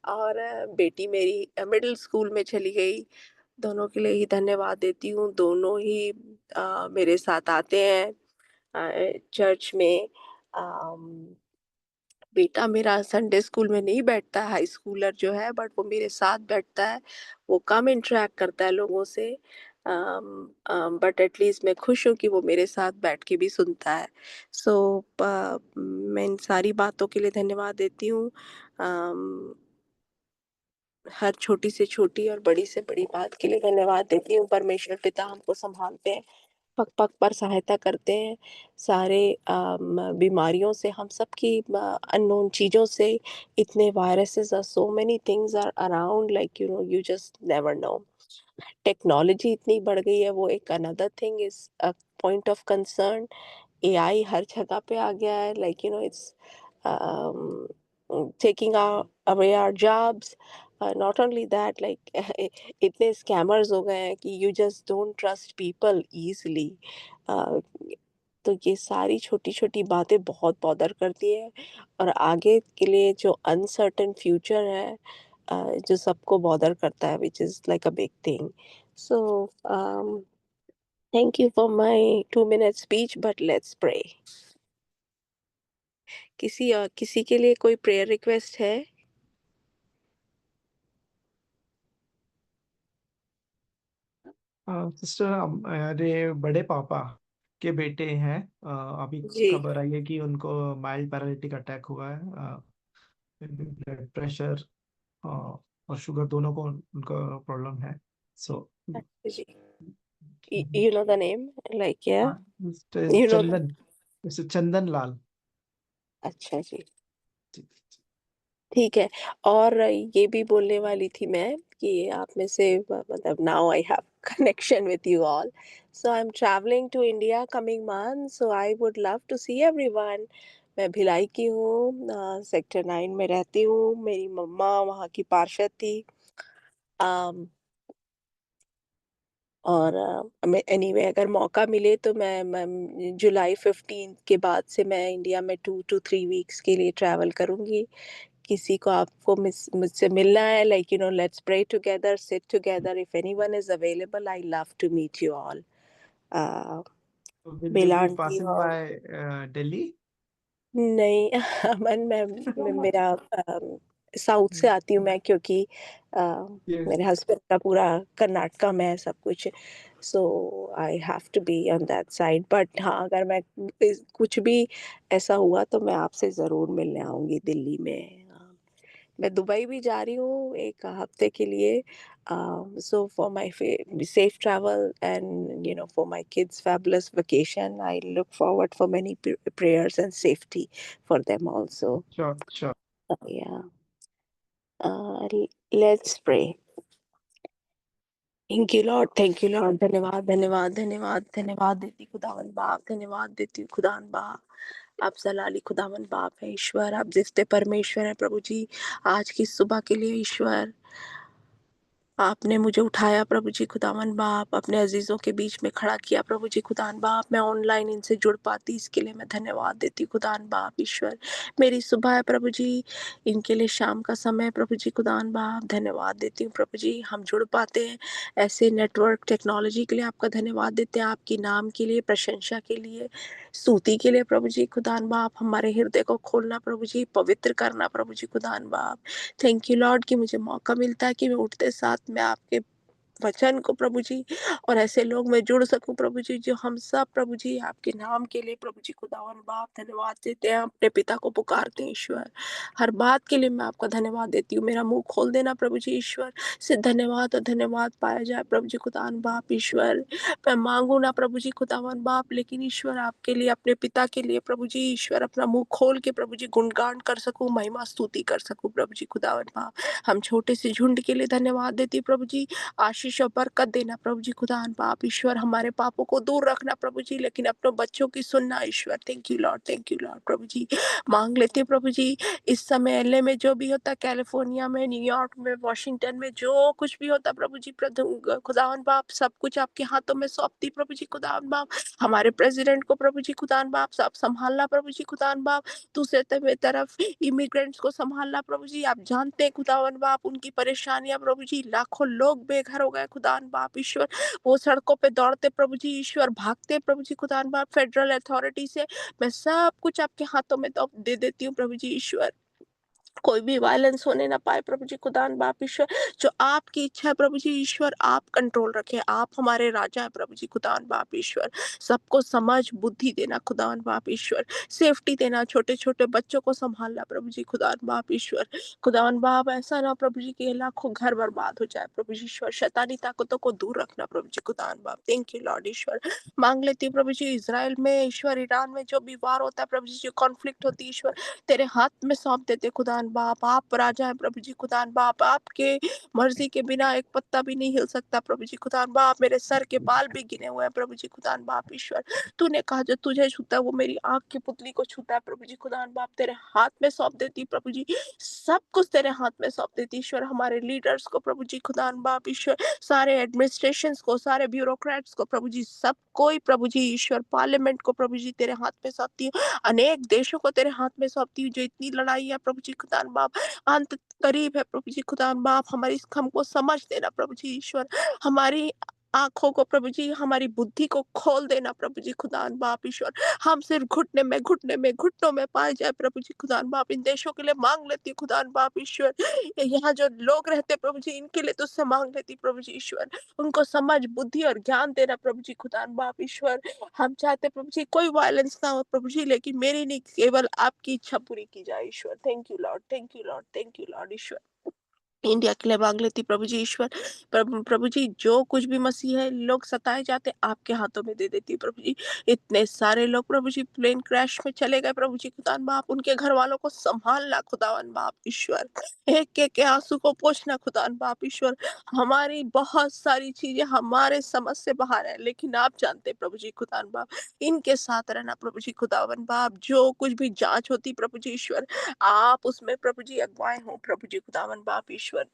[SPEAKER 4] और बेटी मेरी मिडिल स्कूल में चली गई। दोनों के लिए ही धन्यवाद देती हूँ। दोनों ही मेरे साथ आते हैं चर्च में। बेटा मेरा संडे स्कूल में नहीं बैठता, हाई स्कूलर जो है, बट वो मेरे साथ बैठता है। वो कम इंटरेक्ट करता है लोगों से, बट एटलीस्ट मैं खुश हूँ कि वो मेरे साथ बैठ के भी सुनता है। सो मैं इन सारी बातों के लिए धन्यवाद देती हूँ। हर छोटी से छोटी और बड़ी से बड़ी बात के लिए धन्यवाद देती हूँ। परमेश्वर पिता हमको संभालते हैं, पग पग पर सहायता करते हैं। सारे बीमारियों से, हम सबकी अननोन चीज़ों से, इतने viruses, are so many things are around, like you just never know. Technology इतनी बढ़ गई है, वो एक another thing is a point of concern. AI हर जगह पे आ गया है, like it's taking away our jobs. Not only that, like इतने स्कैमर्स हो गए हैं कि you just don't trust people easily. तो ये सारी छोटी छोटी बातें बहुत बॉदर करती हैं, और आगे के लिए जो अनसर्टेन फ्यूचर है, जो सबको बॉदर करता है, which is like a big thing. So thank you for my 2 minute speech, but let's pray. किसी के लिए कोई प्रेयर रिक्वेस्ट है?
[SPEAKER 1] सिस्टर, हमारे बड़े पापा के बेटे हैं। अभी
[SPEAKER 4] जी।
[SPEAKER 1] खबर आई है कि उनको माइल्ड पैरालिटिक अटैक हुआ है। ब्लड प्रेशर और शुगर दोनों को उनका प्रॉब्लम है। सो
[SPEAKER 4] जी, you know the name, like yeah, you know the...
[SPEAKER 1] Chandan, mister Chandan Lal.
[SPEAKER 4] अच्छा जी।
[SPEAKER 1] जी,
[SPEAKER 4] ठीक है। और ये भी बोलने वाली थी मैं कि आप में से मतलब now I have connection with you all, so I am travelling to India coming month, so I would love to see everyone. मैं भिलाई की हूँ, सेक्टर 9 में रहती हूँ। मेरी मम्मा वहाँ की पार्षद थी। अम, और मैं एनीवे अगर मौका मिले तो मैं जुलाई 15 के बाद से मैं इंडिया में 2 टू 3 वीक्स के लिए ट्रैवल करूँगी। किसी को आपको मुझसे मिलना है, like let's pray together, sit together, if anyone is available, I love to meet you all.
[SPEAKER 1] Will you
[SPEAKER 4] Bela
[SPEAKER 1] be
[SPEAKER 4] aunty
[SPEAKER 1] passing
[SPEAKER 4] और
[SPEAKER 1] by Delhi?
[SPEAKER 4] नहीं अमन, मेरा साउथ से आती हूँ मैं, क्योंकि अ,
[SPEAKER 1] Yes.
[SPEAKER 4] मेरे हस्बैंड का पूरा कर्नाटका में है सब कुछ, so I have to be on that side. But हाँ, अगर मैं कुछ भी ऐसा हुआ तो मैं आपसे ज़रूर मिलने आऊँगी दिल्ली में। मैं दुबई भी जा रही हूँ 1 हफ्ते के लिए। So for my safe travel and for my kids fabulous vacation, I look forward for many prayers and safety for them also.
[SPEAKER 1] Sure, sure.
[SPEAKER 4] Yeah. Let's pray. Thank you lord, thank you Lord. धन्यवाद, धन्यवाद, धन्यवाद, धन्यवाद देती खुदावन बाप, धन्यवाद देती हूँ खुदावन बाप। आप जलाली खुदावन बाप है ईश्वर, आप जिसते परमेश्वर है प्रभु जी। आज की सुबह के लिए ईश्वर आपने मुझे उठाया प्रभु जी खुदावन बाप, अपने अजीज़ों के बीच में खड़ा किया प्रभु जी खुदावन बाप। मैं ऑनलाइन इनसे जुड़ पाती, इसके लिए मैं धन्यवाद देती खुदावन बाप ईश्वर। मेरी सुबह है प्रभु जी, इनके लिए शाम का समय है प्रभु जी खुदावन बाप। धन्यवाद देती हूँ प्रभु जी, हम जुड़ पाते हैं ऐसे नेटवर्क टेक्नोलॉजी के लिए आपका धन्यवाद देते हैं, आपके नाम के लिए, प्रशंसा के लिए, स्तुति के लिए प्रभु जी खुदावन बाप। हमारे हृदय को खोलना प्रभु जी, पवित्र करना प्रभु जी खुदावन बाप। थैंक यू लॉर्ड कि मुझे मौका मिलता है कि मैं उठते साथ मैं आपके वचन को प्रभु जी और ऐसे लोग मैं जुड़ सकूं प्रभु जी, जो हम सब प्रभु जी आपके नाम के लिए प्रभु जी खुदावन बाप धन्यवाद देते हैं, अपने पिता को पुकारते हैं ईश्वर। हर बात के लिए मैं आपका धन्यवाद देती हूँ। मेरा मुंह खोल देना प्रभु जी ईश्वर, से धन्यवाद और धन्यवाद पाया जाए प्रभु जी खुदावन बाप ईश्वर। मैं मांगू ना प्रभु जी खुदावन बाप, लेकिन ईश्वर आपके लिए, अपने पिता के लिए प्रभु जी ईश्वर अपना मुंह खोल के प्रभु जी गुणगान कर सकूं, महिमा स्तुति कर सकूं प्रभु जी खुदावन बाप। हम छोटे से झुंड के लिए धन्यवाद देती हूँ प्रभु जी। आशीष और बरकत देना प्रभु जी खुदावन बाप ईश्वर। हमारे पापों को दूर रखना प्रभु जी, लेकिन अपने बच्चों की सुनना ईश्वर। Thank you lord, thank you lord प्रभु जी। मांग लेते हैं प्रभु जी, इस समय एलए में जो भी होता, कैलिफोर्निया में, न्यूयॉर्क में, वॉशिंगटन में जो कुछ भी होता प्रभु जी, खुदावन बाप सब कुछ आपके हाथों में सौंपती प्रभु जी खुदावन बाप। हमारे प्रेसिडेंट को प्रभु जी खुदावन बाप सब संभालना प्रभु जी खुदावन बाप। दूसरे तरफ इमिग्रेंट्स को संभालना प्रभु जी। आप जानते हैं खुदावन बाप उनकी परेशानियां प्रभु जी, लाखों लोग बेघर हो गए खुदावन बाप ईश्वर। वो सड़कों पे दौड़ते प्रभु जी ईश्वर, भागते प्रभु जी खुदावन बाप फेडरल अथॉरिटी से। मैं सब कुछ आपके हाथों में तो दे देती हूँ प्रभु जी ईश्वर। कोई भी वायलेंस होने ना पाए प्रभु जी खुदान बाप ईश्वर। जो आपकी इच्छा है प्रभु जी ईश्वर, आप कंट्रोल रखें। आप हमारे राजा है प्रभु जी खुदान बाप ईश्वर। सबको समझ बुद्धि देना खुदान बाप ईश्वर, सेफ्टी देना, छोटे छोटे बच्चों को संभालना प्रभु जी खुदान बाप ईश्वर। खुदान बाप ऐसा ना प्रभु जी के लाखों घर बर्बाद हो जाए प्रभु जी ईश्वर। शैतानी ताकतों को दूर रखना प्रभु जी खुदान बाप। थैंक यू लॉर्ड ईश्वर। मांग लेती हूँ प्रभु जी, इजराइल में ईश्वर, ईरान में जो भी वार होता है प्रभु जी, जो कॉन्फ्लिक्ट होती है ईश्वर, तेरे हाथ में सौंप देते खुदान बाप। आप राजा है प्रभु जी खुदान बाप, आपके मर्जी के बिना एक पत्ता भी नहीं हिल सकता प्रभु जी खुदान बाप। मेरे सर के बाल भी गिने हुए हैं प्रभु जी खुदान बाप ईश्वर। तूने कहा जो तुझे छूता है वो मेरी आंख की पुतली को छूता है प्रभु जी खुदान बाप। तेरे हाथ में सौंप देती प्रभु जी, सब कुछ तेरे हाथ में सौंप देती ईश्वर। हमारे लीडर्स को प्रभु जी खुदान बाप ईश्वर, सारे एडमिनिस्ट्रेशन को, सारे ब्यूरोक्रेट्स को प्रभु जी, सब कोई प्रभु जी ईश्वर, पार्लियामेंट को प्रभु जी तेरे हाथ में सौंपती हूँ। अनेक देशों को तेरे हाथ में सौंपती हूँ, जो इतनी लड़ाई है प्रभु जी खुदान बाप, अंत करीब है प्रभु जी खुदान बाप। हमारी हमको समझ देना प्रभु जी ईश्वर, हमारी आंखों को प्रभु जी, हमारी बुद्धि को खोल देना प्रभु जी खुदान बाप ईश्वर। हम सिर्फ घुटनों में पाए जाए प्रभु जी खुदान बाप। इन देशों के लिए मांग लेती हूँ खुदान बाप ईश्वर। यहाँ जो लोग रहते प्रभु जी, इनके लिए तुझसे मांग लेती प्रभु जी ईश्वर। उनको समझ बुद्धि और ज्ञान देना प्रभु जी खुदान बाप ईश्वर। हम चाहते प्रभु जी कोई वायलेंस ना हो प्रभु जी, लेकिन मेरी नहीं, केवल आपकी इच्छा पूरी की जाए ईश्वर। Thank you lord, thank you lord, thank you lord ईश्वर। इंडिया के लिए मांग लेती प्रभु जी ईश्वर। प्रभु जी जो कुछ भी मसीह है लोग सताए जाते आपके हाथों में दे देती प्रभु जी। इतने सारे लोग प्रभु जी प्लेन क्रैश में चले गए प्रभु जी, खुदावन बाप उनके घर वालों को संभालना खुदावन बाप ईश्वर, एक एक के आंसू को पोंछना खुदावन बाप ईश्वर। हमारी बहुत सारी चीजें हमारे समझ से बाहर है, लेकिन आप जानते प्रभु जी खुदावन बाप। इनके साथ रहना प्रभु जी खुदावन बाप, जो कुछ भी जांच होती प्रभु जी ईश्वर, आप उसमें प्रभु जी अगुवाए हो प्रभु जी खुदावन बाप ईश्वर।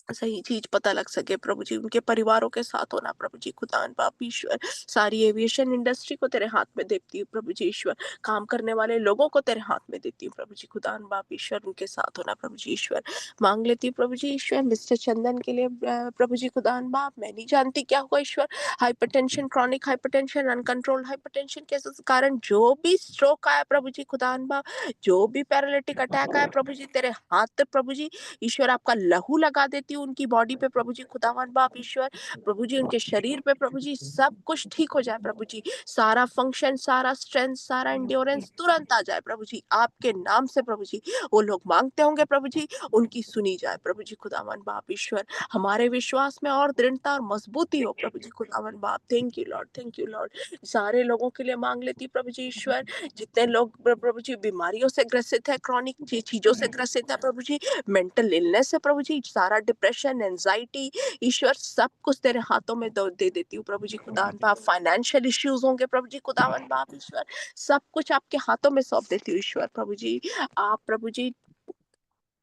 [SPEAKER 4] सही चीज पता लग सके प्रभु जी, उनके परिवारों के साथ होना प्रभु जी खुदावन बाप ईश्वर। सारी एविएशन इंडस्ट्री को तेरे हाथ में देती हूँ प्रभु जी ईश्वर। काम करने वाले लोगों को तेरे हाथ में देती हूँ प्रभु जी खुदावन बाप ईश्वर, उनके साथ होना प्रभु जी ईश्वर। मांग लेती हूँ प्रभु जी ईश्वर मिस्टर चंदन के लिए प्रभु जी खुदावन बाप। मैं नहीं जानती क्या हुआ ईश्वर, hypertension, chronic hypertension, uncontrolled hypertension के कारण जो भी स्ट्रोक आया प्रभु जी खुदावन बाप, जो भी पैरालिटिक अटैक आया प्रभु जी, तेरे हाथ प्रभु जी ईश्वर आपका लहू लगा देती हूँ उनकी बॉडी पे प्रभु जी खुदावन बाप ईश्वर। प्रभु जी उनके शरीर पे प्रभु जी सब कुछ ठीक हो जाए प्रभु जी, सारा फंक्शन, सारा स्ट्रेंथ, सारा एंड्योरेंस तुरंत आ जाए प्रभु जी आपके नाम से प्रभु जी। वो लोग मांगते होंगे प्रभु जी, उनकी सुनी जाए प्रभु जी खुदावन बाप ईश्वर। हमारे विश्वास में और दृढ़ता और मजबूती हो प्रभु जी खुदावन बाप। Thank you lord, thank you Lord. सारे लोगों के लिए मांग लेती प्रभु जी ईश्वर, जितने लोग प्रभु जी बीमारियों से ग्रसित है, क्रॉनिक चीजों से ग्रसित है प्रभु जी, मेंटल इलनेस है प्रभु जी, सारा डिप्रेशन, एंजाइटी ईश्वर सब कुछ तेरे हाथों में दे देती हूँ प्रभु जी खुदावन बाप। फाइनेंशियल इश्यूज होंगे प्रभु जी खुदावन बाप ईश्वर, सब कुछ आपके हाथों में सौंप देती हूँ ईश्वर। प्रभु जी आप प्रभु जी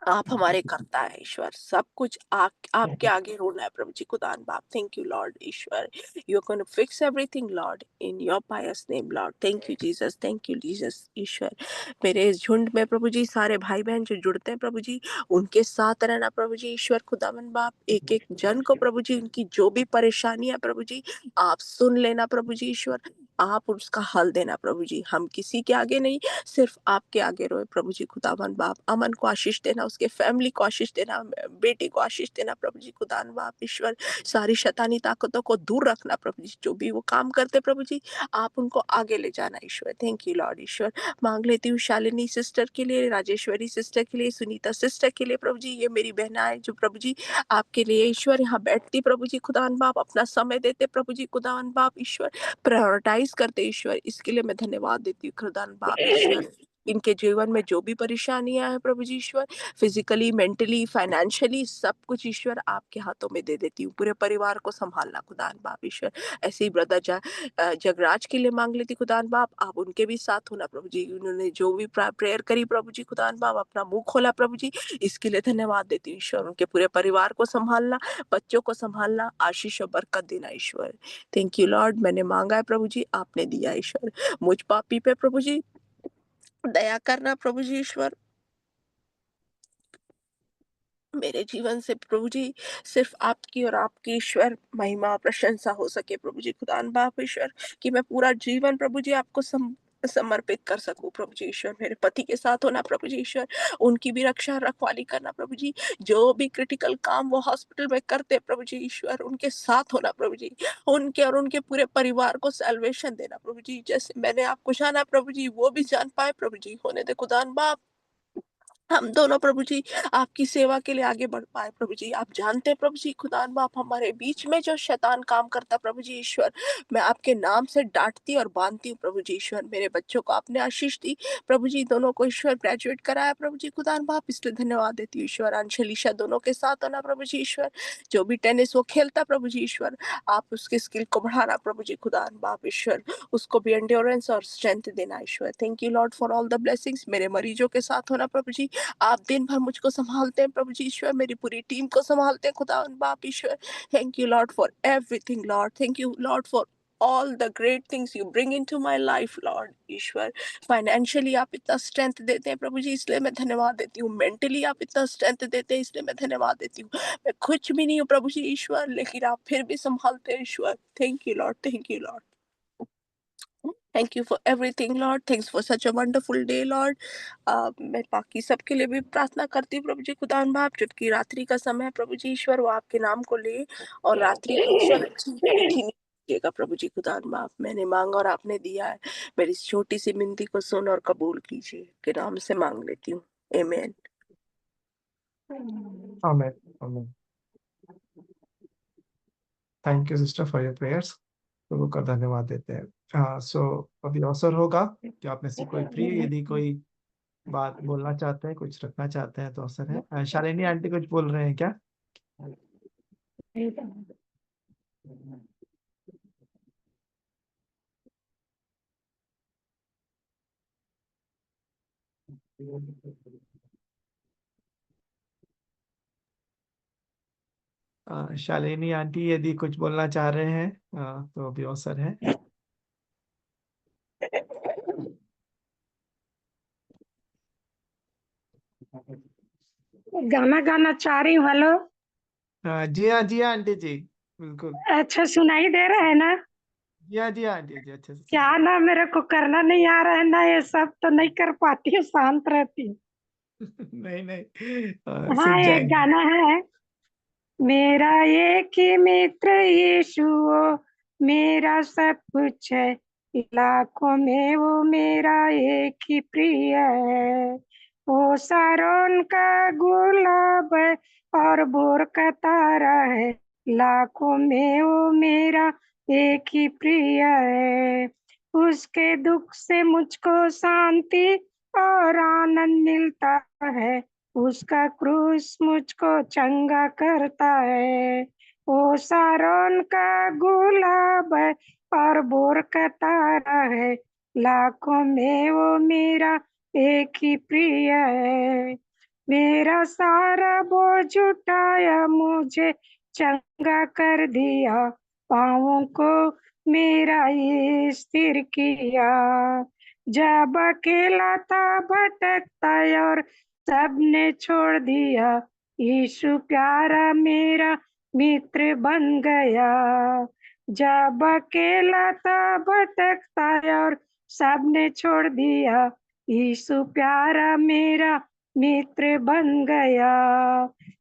[SPEAKER 4] आप हमारे करता है ईश्वर, सब कुछ आपके आगे रोना है प्रभु जी खुदान बाप। थैंक यू लॉर्ड ईश्वर, you are gonna fix everything lord in your pious name lord. Thank you Jesus, thank you Jesus ईश्वर। मेरे इस झुंड में प्रभु जी सारे भाई बहन जो जुड़ते हैं प्रभु जी, उनके साथ रहना प्रभु जी ईश्वर खुदावन बाप। एक एक जन को प्रभु जी उनकी जो भी परेशानी है प्रभु जी आप सुन लेना प्रभु जी ईश्वर, आप उसका हल देना प्रभु जी। हम किसी के आगे नहीं, सिर्फ आपके आगे रोए प्रभु जी खुदावन बाप। अमन को आशीष देना, उसके फैमिली को आशीष देना, बेटे को आशीष देना प्रभु जी खुदावन बाप ईश्वर। सारी शैतानी ताकतों को दूर रखना प्रभु जी, जो भी वो काम करते प्रभु जी आप उनको आगे ले जाना ईश्वर। थैंक यू लॉर्ड ईश्वर। मांग लेती हूँ शालिनी सिस्टर के लिए, राजेश्वरी सिस्टर के लिए, सुनीता सिस्टर के लिए प्रभु जी। ये मेरी बहना है जो प्रभु जी आपके लिए ईश्वर यहाँ बैठती प्रभु जी खुदावन बाप, अपना समय देते प्रभु जी खुदावन बाप ईश्वर, प्रायोरिटाइज करते ईश्वर। इसके लिए मैं धन्यवाद देती हूँ खुदावन बाप ईश्वर। इनके जीवन में जो भी परेशानियां हैं प्रभु जी ईश्वर, फिजिकली, मेंटली, फाइनेंशियली, सब कुछ ईश्वर आपके हाथों में दे देती हूँ। पूरे परिवार को संभालना खुदान बाप ईश्वर। ऐसे ही ब्रदर जगराज के लिए मांग लेती खुदान बाप, आप उनके भी साथ होना प्रभु जी। उन्होंने जो भी प्रेयर करी प्रभु जी खुदान बाप, अपना मुंह खोला प्रभु जी, इसके लिए धन्यवाद देती हूँ ईश्वर। उनके पूरे परिवार को संभालना, बच्चों को संभालना, आशीष और बरकत देना ईश्वर। थैंक यू लॉर्ड, मैंने मांगा है प्रभु जी, आपने दिया ईश्वर। मुझ पापी पे प्रभु जी दया करना प्रभु जी ईश्वर। मेरे जीवन से प्रभु जी सिर्फ आपकी और आपकी ईश्वर महिमा प्रशंसा हो सके प्रभु जी खुदान बाप ईश्वर, कि मैं पूरा जीवन प्रभु जी आपको समर्पित कर सकूं प्रभु जी ईश्वर। मेरे पति के साथ होना प्रभु जी ईश्वर, उनकी भी रक्षा रखवाली करना प्रभु जी। जो भी क्रिटिकल काम वो हॉस्पिटल में करते प्रभु जी ईश्वर, उनके साथ होना प्रभु जी। उनके और उनके पूरे परिवार को सैल्वेशन देना प्रभु जी। जैसे मैंने आपको जाना प्रभु जी, वो भी जान पाए प्रभु जी। होने दे खुदान बाप, हम दोनों प्रभु जी आपकी सेवा के लिए आगे बढ़ पाए प्रभु जी। आप जानते हैं प्रभु जी खुदान बाप, हमारे बीच में जो शैतान काम करता प्रभु जी ईश्वर, मैं आपके नाम से डांटती और बांधती हूँ प्रभु जी ईश्वर। मेरे बच्चों को आपने आशीष दी प्रभु जी, दोनों को ईश्वर ग्रेजुएट कराया प्रभु जी खुदान बाप, इसलिए धन्यवाद देती हूँ ईश्वर। अंशलिशा दोनों के साथ होना प्रभु जी ईश्वर, जो भी टेनिस वो खेलता प्रभु जी ईश्वर, आप उसके स्किल को बढ़ाना प्रभु जी खुदान बाप ईश्वर, उसको भी एंड्योरेंस और स्ट्रेंथ देना ईश्वर। Thank you lord for all the blessings. मेरे मरीजों के साथ होना प्रभु जी, आप दिन भर मुझको संभालते हैं प्रभु जी ईश्वर, मेरी पूरी टीम को संभालते हैं खुदा बाप ईश्वर। Thank you lord for everything lord, thank you lord for all the great things you bring into my life lord ईश्वर। फाइनेंशियली आप इतना स्ट्रेंथ देते हैं प्रभु जी, इसलिए मैं धन्यवाद देती हूँ। मेंटली आप इतना स्ट्रेंथ देते हैं, इसलिए मैं धन्यवाद देती हूँ। मैं कुछ भी नहीं हूँ प्रभु जी ईश्वर, लेकिन आप फिर भी संभालते हैं ईश्वर। Thank you lord, thank you lord, thank you for everything lord, thanks for such a wonderful day lord. मैं बाकी सबके लिए भी प्रार्थना करती हूँ प्रभु जी खुदान बाप, जबकि रात्रि का समय है प्रभु जी ईश्वर, वो आपके नाम को ले और रात्रि को ईश्वर अच्छी मीठी नींद कीजिएगा प्रभु जी खुदान बाप। मैंने मांगा और आपने दिया है, मेरी इस छोटी सी विनती को सुन और कबूल कीजिए, के नाम से मांग लेती हूँ, आमीन।
[SPEAKER 1] Amen amen. Thank you sister for your prayers. प्रभु का धन्यवाद देते हैं। हाँ, सो अभी अवसर होगा कि आप में से कोई फ्री, यदि कोई बात बोलना चाहते हैं, कुछ रखना चाहते हैं तो अवसर है। शालिनी आंटी कुछ बोल रहे हैं क्या? शालिनी आंटी यदि कुछ बोलना चाह रहे हैं तो अभी अवसर है।
[SPEAKER 5] गाना गाना चाह रही हूँ। हेलो,
[SPEAKER 1] जी हाँ, जी हाँ आंटी जी, बिल्कुल।
[SPEAKER 5] अच्छा सुनाई दे रहा है ना?
[SPEAKER 1] जी हाँ, जी हाँ आंटी जी, अच्छे से
[SPEAKER 5] क्या
[SPEAKER 1] सुनिए।
[SPEAKER 5] ना, मेरे को करना नहीं आ रहा है ना, ये सब तो नहीं कर पाती हूँ, शांत रहती हूँ।
[SPEAKER 1] नहीं नहीं,
[SPEAKER 5] हाँ,
[SPEAKER 1] सीख
[SPEAKER 5] एक
[SPEAKER 1] जाएंगे।
[SPEAKER 5] गाना है, मेरा एक ही मित्र यीशु, वो मेरा सब कुछ है, लाखों में वो मेरा एक ही प्रिय है। वो सारोन का गुलाब है और भोर का तारा है, लाखों में वो मेरा एक ही प्रिय है। उसके दुख से मुझको शांति और आनंद मिलता है, उसका क्रूस मुझको चंगा करता है। वो सारोन का गुलाब है और भोर का तारा है, लाखों में वो मेरा एक ही प्रिय है। मेरा सारा बोझ उठाया, मुझे चंगा कर दिया, पाँवों को मेरा ये स्थिर किया। जब अकेला था भटकता और सबने छोड़ दिया, यीशु प्यारा मेरा मित्र बन गया। जब अकेला था भटकता और सबने छोड़ दिया, यीशु प्यारा मेरा मित्र बन गया।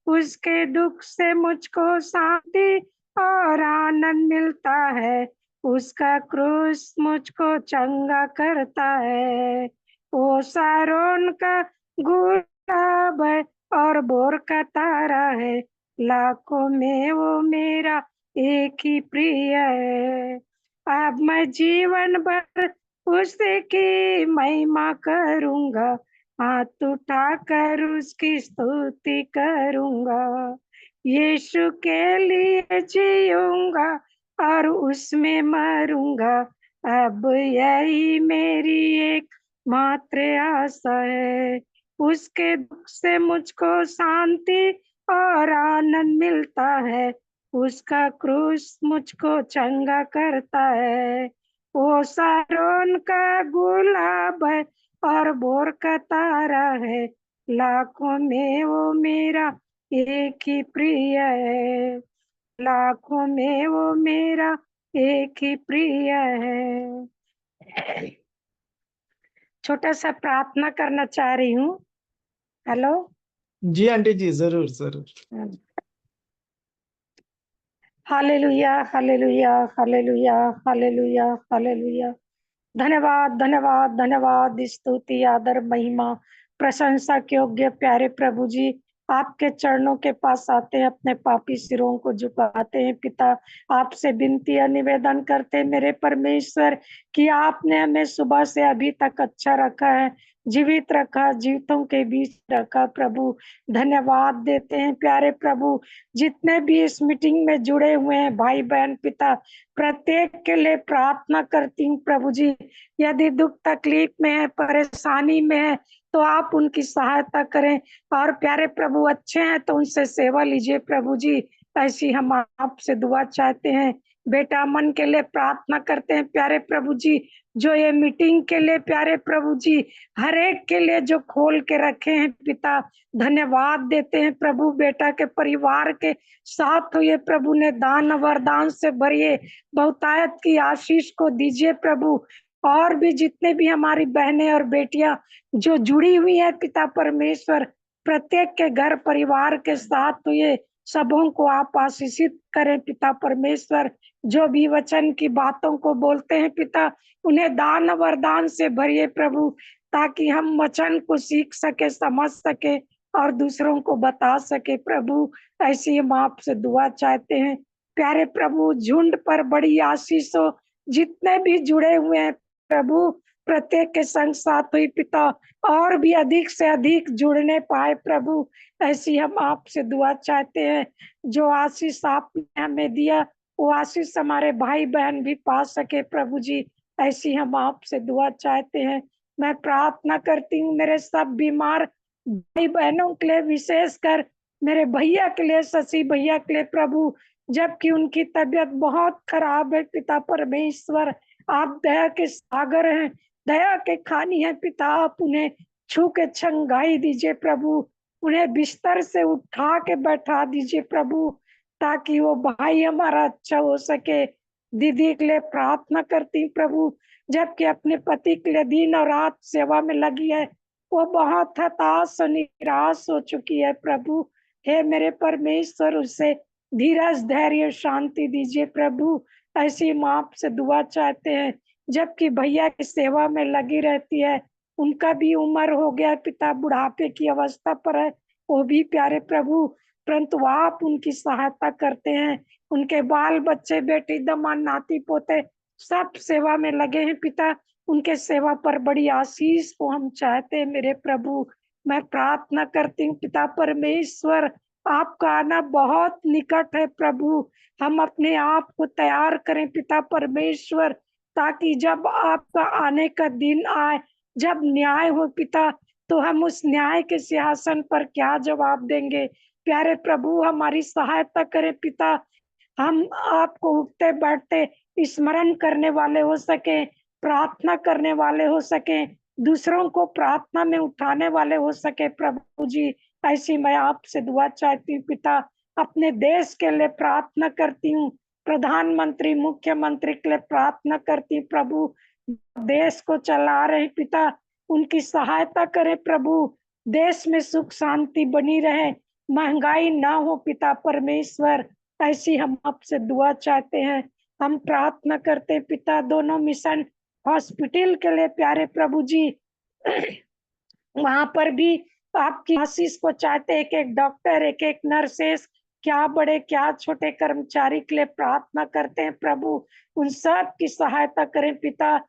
[SPEAKER 5] उसके दुख से मुझको शांति और आनंद मिलता है, उसका क्रूस मुझको चंगा करता है। वो सारोन का गुलाब है और भोर का तारा है, लाखों में वो मेरा एक ही प्रिय है। अब मैं जीवन भर उसकी महिमा करूंगा, हाथ उठाकर उसकी स्तुति करूंगा। यीशु के लिए जीऊंगा और उसमें मरूंगा, अब यही मेरी एक मात्र आशा है। उसके दुख से मुझको शांति और आनंद मिलता है, उसका क्रूस मुझको चंगा करता है। वो सारोन का गुलाब है और भोर का तारा है, लाखों में वो मेरा एक ही प्रिय है, लाखों में वो मेरा एक ही प्रिय है। छोटा सा प्रार्थना करना चाह रही हूँ। हेलो,
[SPEAKER 1] जी आंटी जी, जरूर जरूर।
[SPEAKER 5] Hallelujah hallelujah hallelujah hallelujah hallelujah. धन्यवाद धन्यवाद धन्यवाद, स्तुति आदर महिमा प्रशंसा के योग्य प्यारे प्रभु जी, आपके चरणों के पास आते हैं, अपने पापी सिरों को झुकाते हैं पिता। आपसे विनती या निवेदन करते हैं मेरे परमेश्वर कि आपने हमें सुबह से अभी तक अच्छा रखा है, जीवित रखा, जीवितों के बीच रखा। प्रभु धन्यवाद देते हैं प्यारे प्रभु, जितने भी इस मीटिंग में जुड़े हुए हैं भाई बहन पिता, प्रत्येक के लिए प्रार्थना करती हूँ प्रभु जी। यदि दुख तकलीफ में है, परेशानी में है, तो आप उनकी सहायता करें। और प्यारे प्रभु अच्छे हैं तो उनसे सेवा लीजिए प्रभु जी, ऐसी हम आपसे दुआ चाहते हैं। बेटा मन के लिए प्रार्थना करते हैं प्यारे प्रभु जी, जो ये मीटिंग के लिए प्यारे प्रभु जी हर एक के लिए जो खोल के रखे हैं पिता, धन्यवाद देते हैं प्रभु। बेटा के परिवार के साथ हुए प्रभु ने दान वरदान से भरिए, बहुतायत की आशीष को दीजिए प्रभु। और भी जितने भी हमारी बहनें और बेटियां जो जुड़ी हुई है पिता परमेश्वर, प्रत्येक के घर परिवार के साथ हुए सबों को आप आशीषित करें पिता परमेश्वर। जो भी वचन की बातों को बोलते हैं पिता, उन्हें दान वरदान से भरिए प्रभु, ताकि हम वचन को सीख सके, समझ सके और दूसरों को बता सके प्रभु। ऐसी हम आपसे दुआ चाहते हैं प्यारे प्रभु। झुंड पर बड़ी आशीष हो, जितने भी जुड़े हुए हैं प्रभु, प्रत्येक के संग साथ हुई पिता, और भी अधिक से अधिक जुड़ने पाए प्रभु। ऐसी हम आपसे दुआ चाहते हैं। जो आशीष आपने हमें दिया वो आशीष हमारे भाई बहन भी पा सके प्रभु जी। ऐसी हम आपसे दुआ चाहते हैं। मैं प्रार्थना करती हूँ मेरे सब बीमार भाई बहनों के लिए, विशेषकर मेरे भैया के लिए, शशि भैया के लिए प्रभु, जबकि उनकी तबीयत बहुत खराब है पिता परमेश्वर। आप दया के सागर हैं, दया के खानी है पिता। आप उन्हें छू के छंगाई दीजिए प्रभु, उन्हें बिस्तर से उठा के बैठा दीजिए प्रभु, ताकि वो भाई हमारा अच्छा हो सके। दीदी के लिए प्रार्थना करती प्रभु, जबकि अपने पति के लिए दिन और रात सेवा में लगी है। वो बहुत हताश और निराश हो चुकी है प्रभु। हे मेरे परमेश्वर, उसे धीरज, धैर्य, शांति दीजिए प्रभु। ऐसी माँ आपसे दुआ चाहते हैं, जबकि भैया की सेवा में लगी रहती है। उनका भी उम्र हो गया पिता, बुढ़ापे की अवस्था पर है वो भी प्यारे प्रभु, परंतु आप उनकी सहायता करते हैं। उनके बाल बच्चे, बेटी, दामाद, नाती पोते सब सेवा में लगे हैं पिता। उनके सेवा पर बड़ी आशीष को हम चाहते हैं मेरे प्रभु। मैं प्रार्थना करती हूँ पिता परमेश्वर, आपका आना बहुत निकट है प्रभु। हम अपने आप को तैयार करें पिता परमेश्वर, ताकि जब आपका आने का दिन आए, जब न्याय हो पिता, तो हम उस न्याय के सिंहासन पर क्या जवाब देंगे। प्यारे प्रभु हमारी सहायता करें पिता। हम आपको उठते बैठते स्मरण करने वाले हो सके, प्रार्थना करने वाले हो सके, दूसरों को प्रार्थना में उठाने वाले हो सके प्रभु जी। ऐसी मैं आपसे दुआ चाहती हूँ पिता। अपने देश के लिए प्रार्थना करती हूँ, प्रधानमंत्री, मुख्यमंत्री के लिए प्रार्थना करती हूँ प्रभु। देश को चला रहे पिता, उनकी सहायता करें प्रभु। देश में सुख शांति बनी रहे, महंगाई ना हो पिता परमेश्वर। ऐसी हम आपसे दुआ चाहते हैं। हम प्रार्थना करते पिता दोनों मिशन हॉस्पिटल के लिए प्यारे प्रभु जी। वहां पर भी आपकी आशीष को चाहते, एक एक डॉक्टर, एक एक नर्सेस, क्या बड़े क्या छोटे कर्मचारी के लिए प्रार्थना करते हैं प्रभु। उन सब की सहायता करें पिता,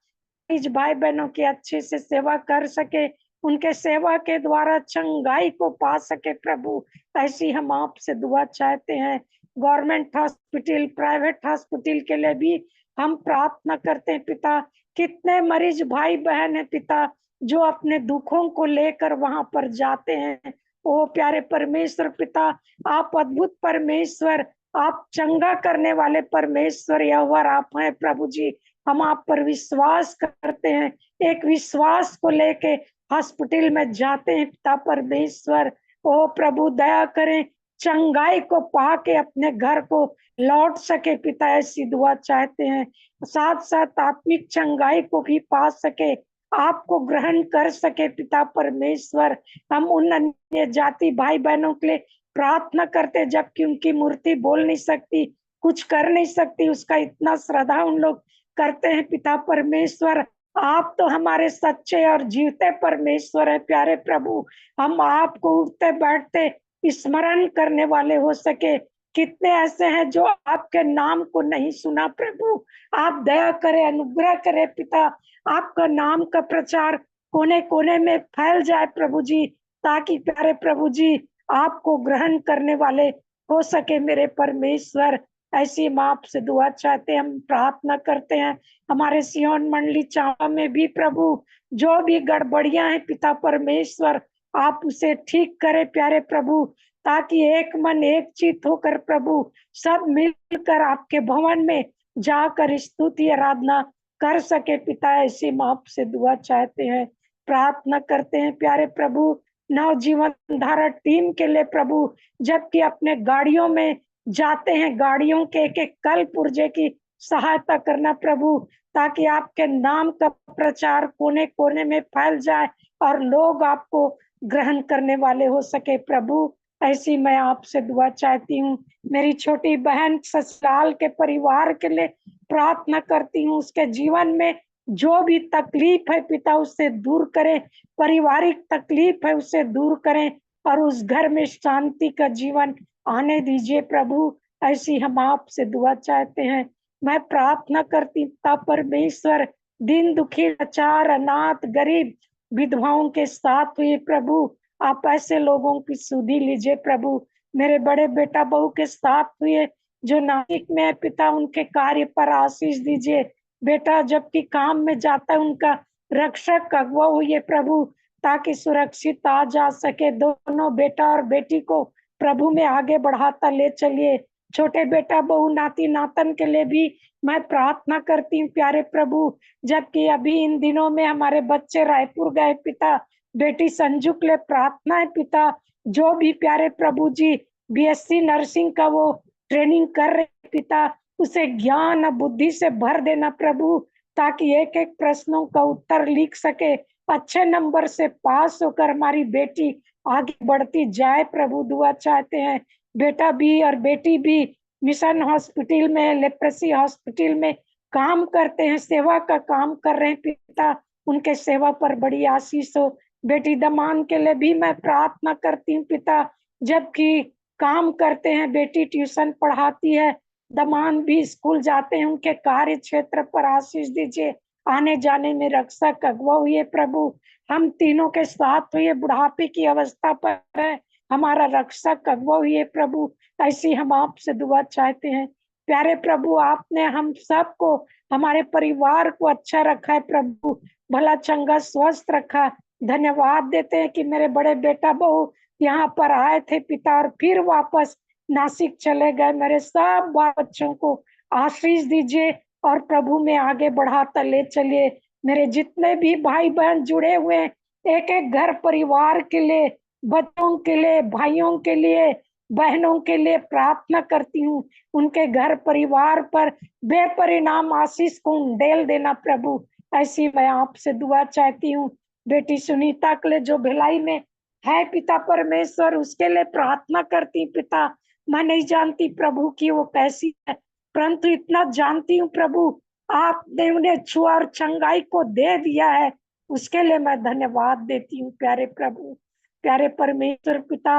[SPEAKER 5] इस भाई बहनों की अच्छे से सेवा कर सके, उनके सेवा के द्वारा चंगाई को पा सके प्रभु। ऐसी हम आपसे दुआ चाहते हैं। गवर्नमेंट हॉस्पिटल, प्राइवेट हॉस्पिटल के लिए भी हम प्रार्थना करते हैं पिता। कितने मरीज भाई बहन है पिता, जो अपने दुखों को लेकर वहां पर जाते हैं। ओ प्यारे परमेश्वर पिता, आप अद्भुत परमेश्वर, आप चंगा करने वाले परमेश्वर यहोवा आप हैं प्रभु जी। हम आप पर विश्वास करते हैं, एक विश्वास को लेके हॉस्पिटल में जाते हैं पिता परमेश्वर। ओ प्रभु दया करें, चंगाई को पाके अपने घर को लौट सके पिता, ऐसी दुआ चाहते हैं। साथ साथ आत्मिक चंगाई को भी पा सके, आपको ग्रहण कर सके पिता परमेश्वर। हम उन अन्य जाति भाई बहनों के लिए प्रार्थना करते, जबकि उनकी मूर्ति बोल नहीं सकती, कुछ कर नहीं सकती, उसका इतना श्रद्धा उन लोग करते हैं पिता परमेश्वर। आप तो हमारे सच्चे और जीवते परमेश्वर है प्यारे प्रभु। हम आपको उठते बैठते स्मरण करने वाले हो सके। कितने ऐसे हैं जो आपके नाम को नहीं सुना प्रभु, आप दया करें, अनुग्रह करें पिता। आपका नाम का प्रचार कोने कोने में फैल जाए प्रभु जी, ताकि प्यारे प्रभु जी आपको ग्रहण करने वाले हो सके मेरे परमेश्वर। ऐसी हम आपसे दुआ चाहते हैं, हम प्रार्थना करते हैं। हमारे सियोन मंडली चावा में भी प्रभु जो भी गड़बड़ियां हैं पिता परमेश्वर, आप उसे ठीक करें प्यारे प्रभु, ताकि एक मन एक चित होकर प्रभु सब मिलकर आपके भवन में जाकर स्तुति आराधना कर सके पिता। ऐसी हम आपसे दुआ चाहते हैं, प्रार्थना करते हैं प्यारे प्रभु। नवजीवन धारा टीम के लिए प्रभु, जबकि अपने गाड़ियों में जाते हैं, गाड़ियों के एक एक कल पुर्जे की सहायता करना प्रभु, ताकि आपके नाम का प्रचार कोने कोने में फैल जाए और लोग आपको ग्रहण करने वाले हो सके प्रभु। ऐसी मैं आपसे दुआ चाहती हूँ। मेरी छोटी बहन ससुराल के परिवार के लिए प्रार्थना करती हूँ, उसके जीवन में जो भी तकलीफ है पिता उससे दूर करें, पारिवारिक तकलीफ है उससे दूर करें, और उस घर में शांति का जीवन आने दीजिए प्रभु। ऐसी हम आपसे दुआ चाहते हैं। मैं प्रार्थना करती पिता परमेश्वर, दिन दुखी, लाचार, अनाथ, गरीब, विधवाओं के साथ हुए प्रभु, आप ऐसे लोगों की सुधि लीजिए प्रभु। मेरे बड़े बेटा बहू के साथ हुए जो नासिक में है पिता, उनके कार्य पर आशीष दीजिए। बेटा जबकि काम में जाता है, उनका रक्षक अगुवा हुई प्रभु, ताकि सुरक्षित आ जा सके। दोनों बेटा और बेटी को प्रभु में आगे बढ़ाता ले चलिए। छोटे बेटा बहू नाती नातन के लिए भी मैं प्रार्थना करती हूँ प्यारे प्रभु। जबकि अभी इन दिनों में हमारे बच्चे रायपुर गए पिता, बेटी संजू के लिए प्रार्थना है पिता। जो भी प्यारे प्रभु जी बीएससी नर्सिंग का वो ट्रेनिंग कर रहे पिता, उसे ज्ञान और बुद्धि से भर देना प्रभु, ताकि एक एक प्रश्नों का उत्तर लिख सके, अच्छे नंबर से पास होकर हमारी बेटी आगे बढ़ती जाए प्रभु। दुआ चाहते हैं बेटा भी और बेटी भी मिशन हॉस्पिटल में, लेप्रेसी हॉस्पिटल में काम करते हैं, सेवा का काम कर रहे हैं पिता, उनके सेवा पर बड़ी आशीष हो। बेटी दमान के लिए भी मैं प्रार्थना करती हूँ पिता, जबकि काम करते हैं, बेटी ट्यूशन पढ़ाती है, दमान भी स्कूल जाते हैं, उनके कार्य क्षेत्र पर आशीष दीजिए। आने जाने में रक्षक अगुवा हुए प्रभु। हम तीनों के साथ हुए बुढ़ापे की अवस्था पर है, हमारा रक्षक अगुवा हुए प्रभु। ऐसी हम आपसे दुआ चाहते हैं प्यारे प्रभु। आपने हम सबको, हमारे परिवार को अच्छा रखा है प्रभु, भला चंगा स्वस्थ रखा। धन्यवाद देते हैं कि मेरे बड़े बेटा बहू यहाँ पर आए थे पिता और फिर वापस नासिक चले गए। मेरे सब बाल बच्चों को आशीष दीजिए और प्रभु में आगे बढ़ाता ले चलिए। मेरे जितने भी भाई बहन जुड़े हुए हैं, एक एक घर परिवार के लिए, बच्चों के लिए, भाइयों के लिए, बहनों के लिए प्रार्थना करती हूँ। उनके घर परिवार पर बेपरिणाम आशीष को उंडेल देना प्रभु। ऐसी मैं आपसे दुआ चाहती हूँ। बेटी सुनीता के लिए जो भिलाई में है पिता परमेश्वर, उसके लिए प्रार्थना करती पिता। मैं नहीं जानती प्रभु की वो कैसी है, परंतु इतना जानती हूँ प्रभु, आपने उन्हें छुआ और चंगाई को दे दिया है, उसके लिए मैं धन्यवाद देती हूँ प्यारे प्रभु। प्यारे परमेश्वर पिता,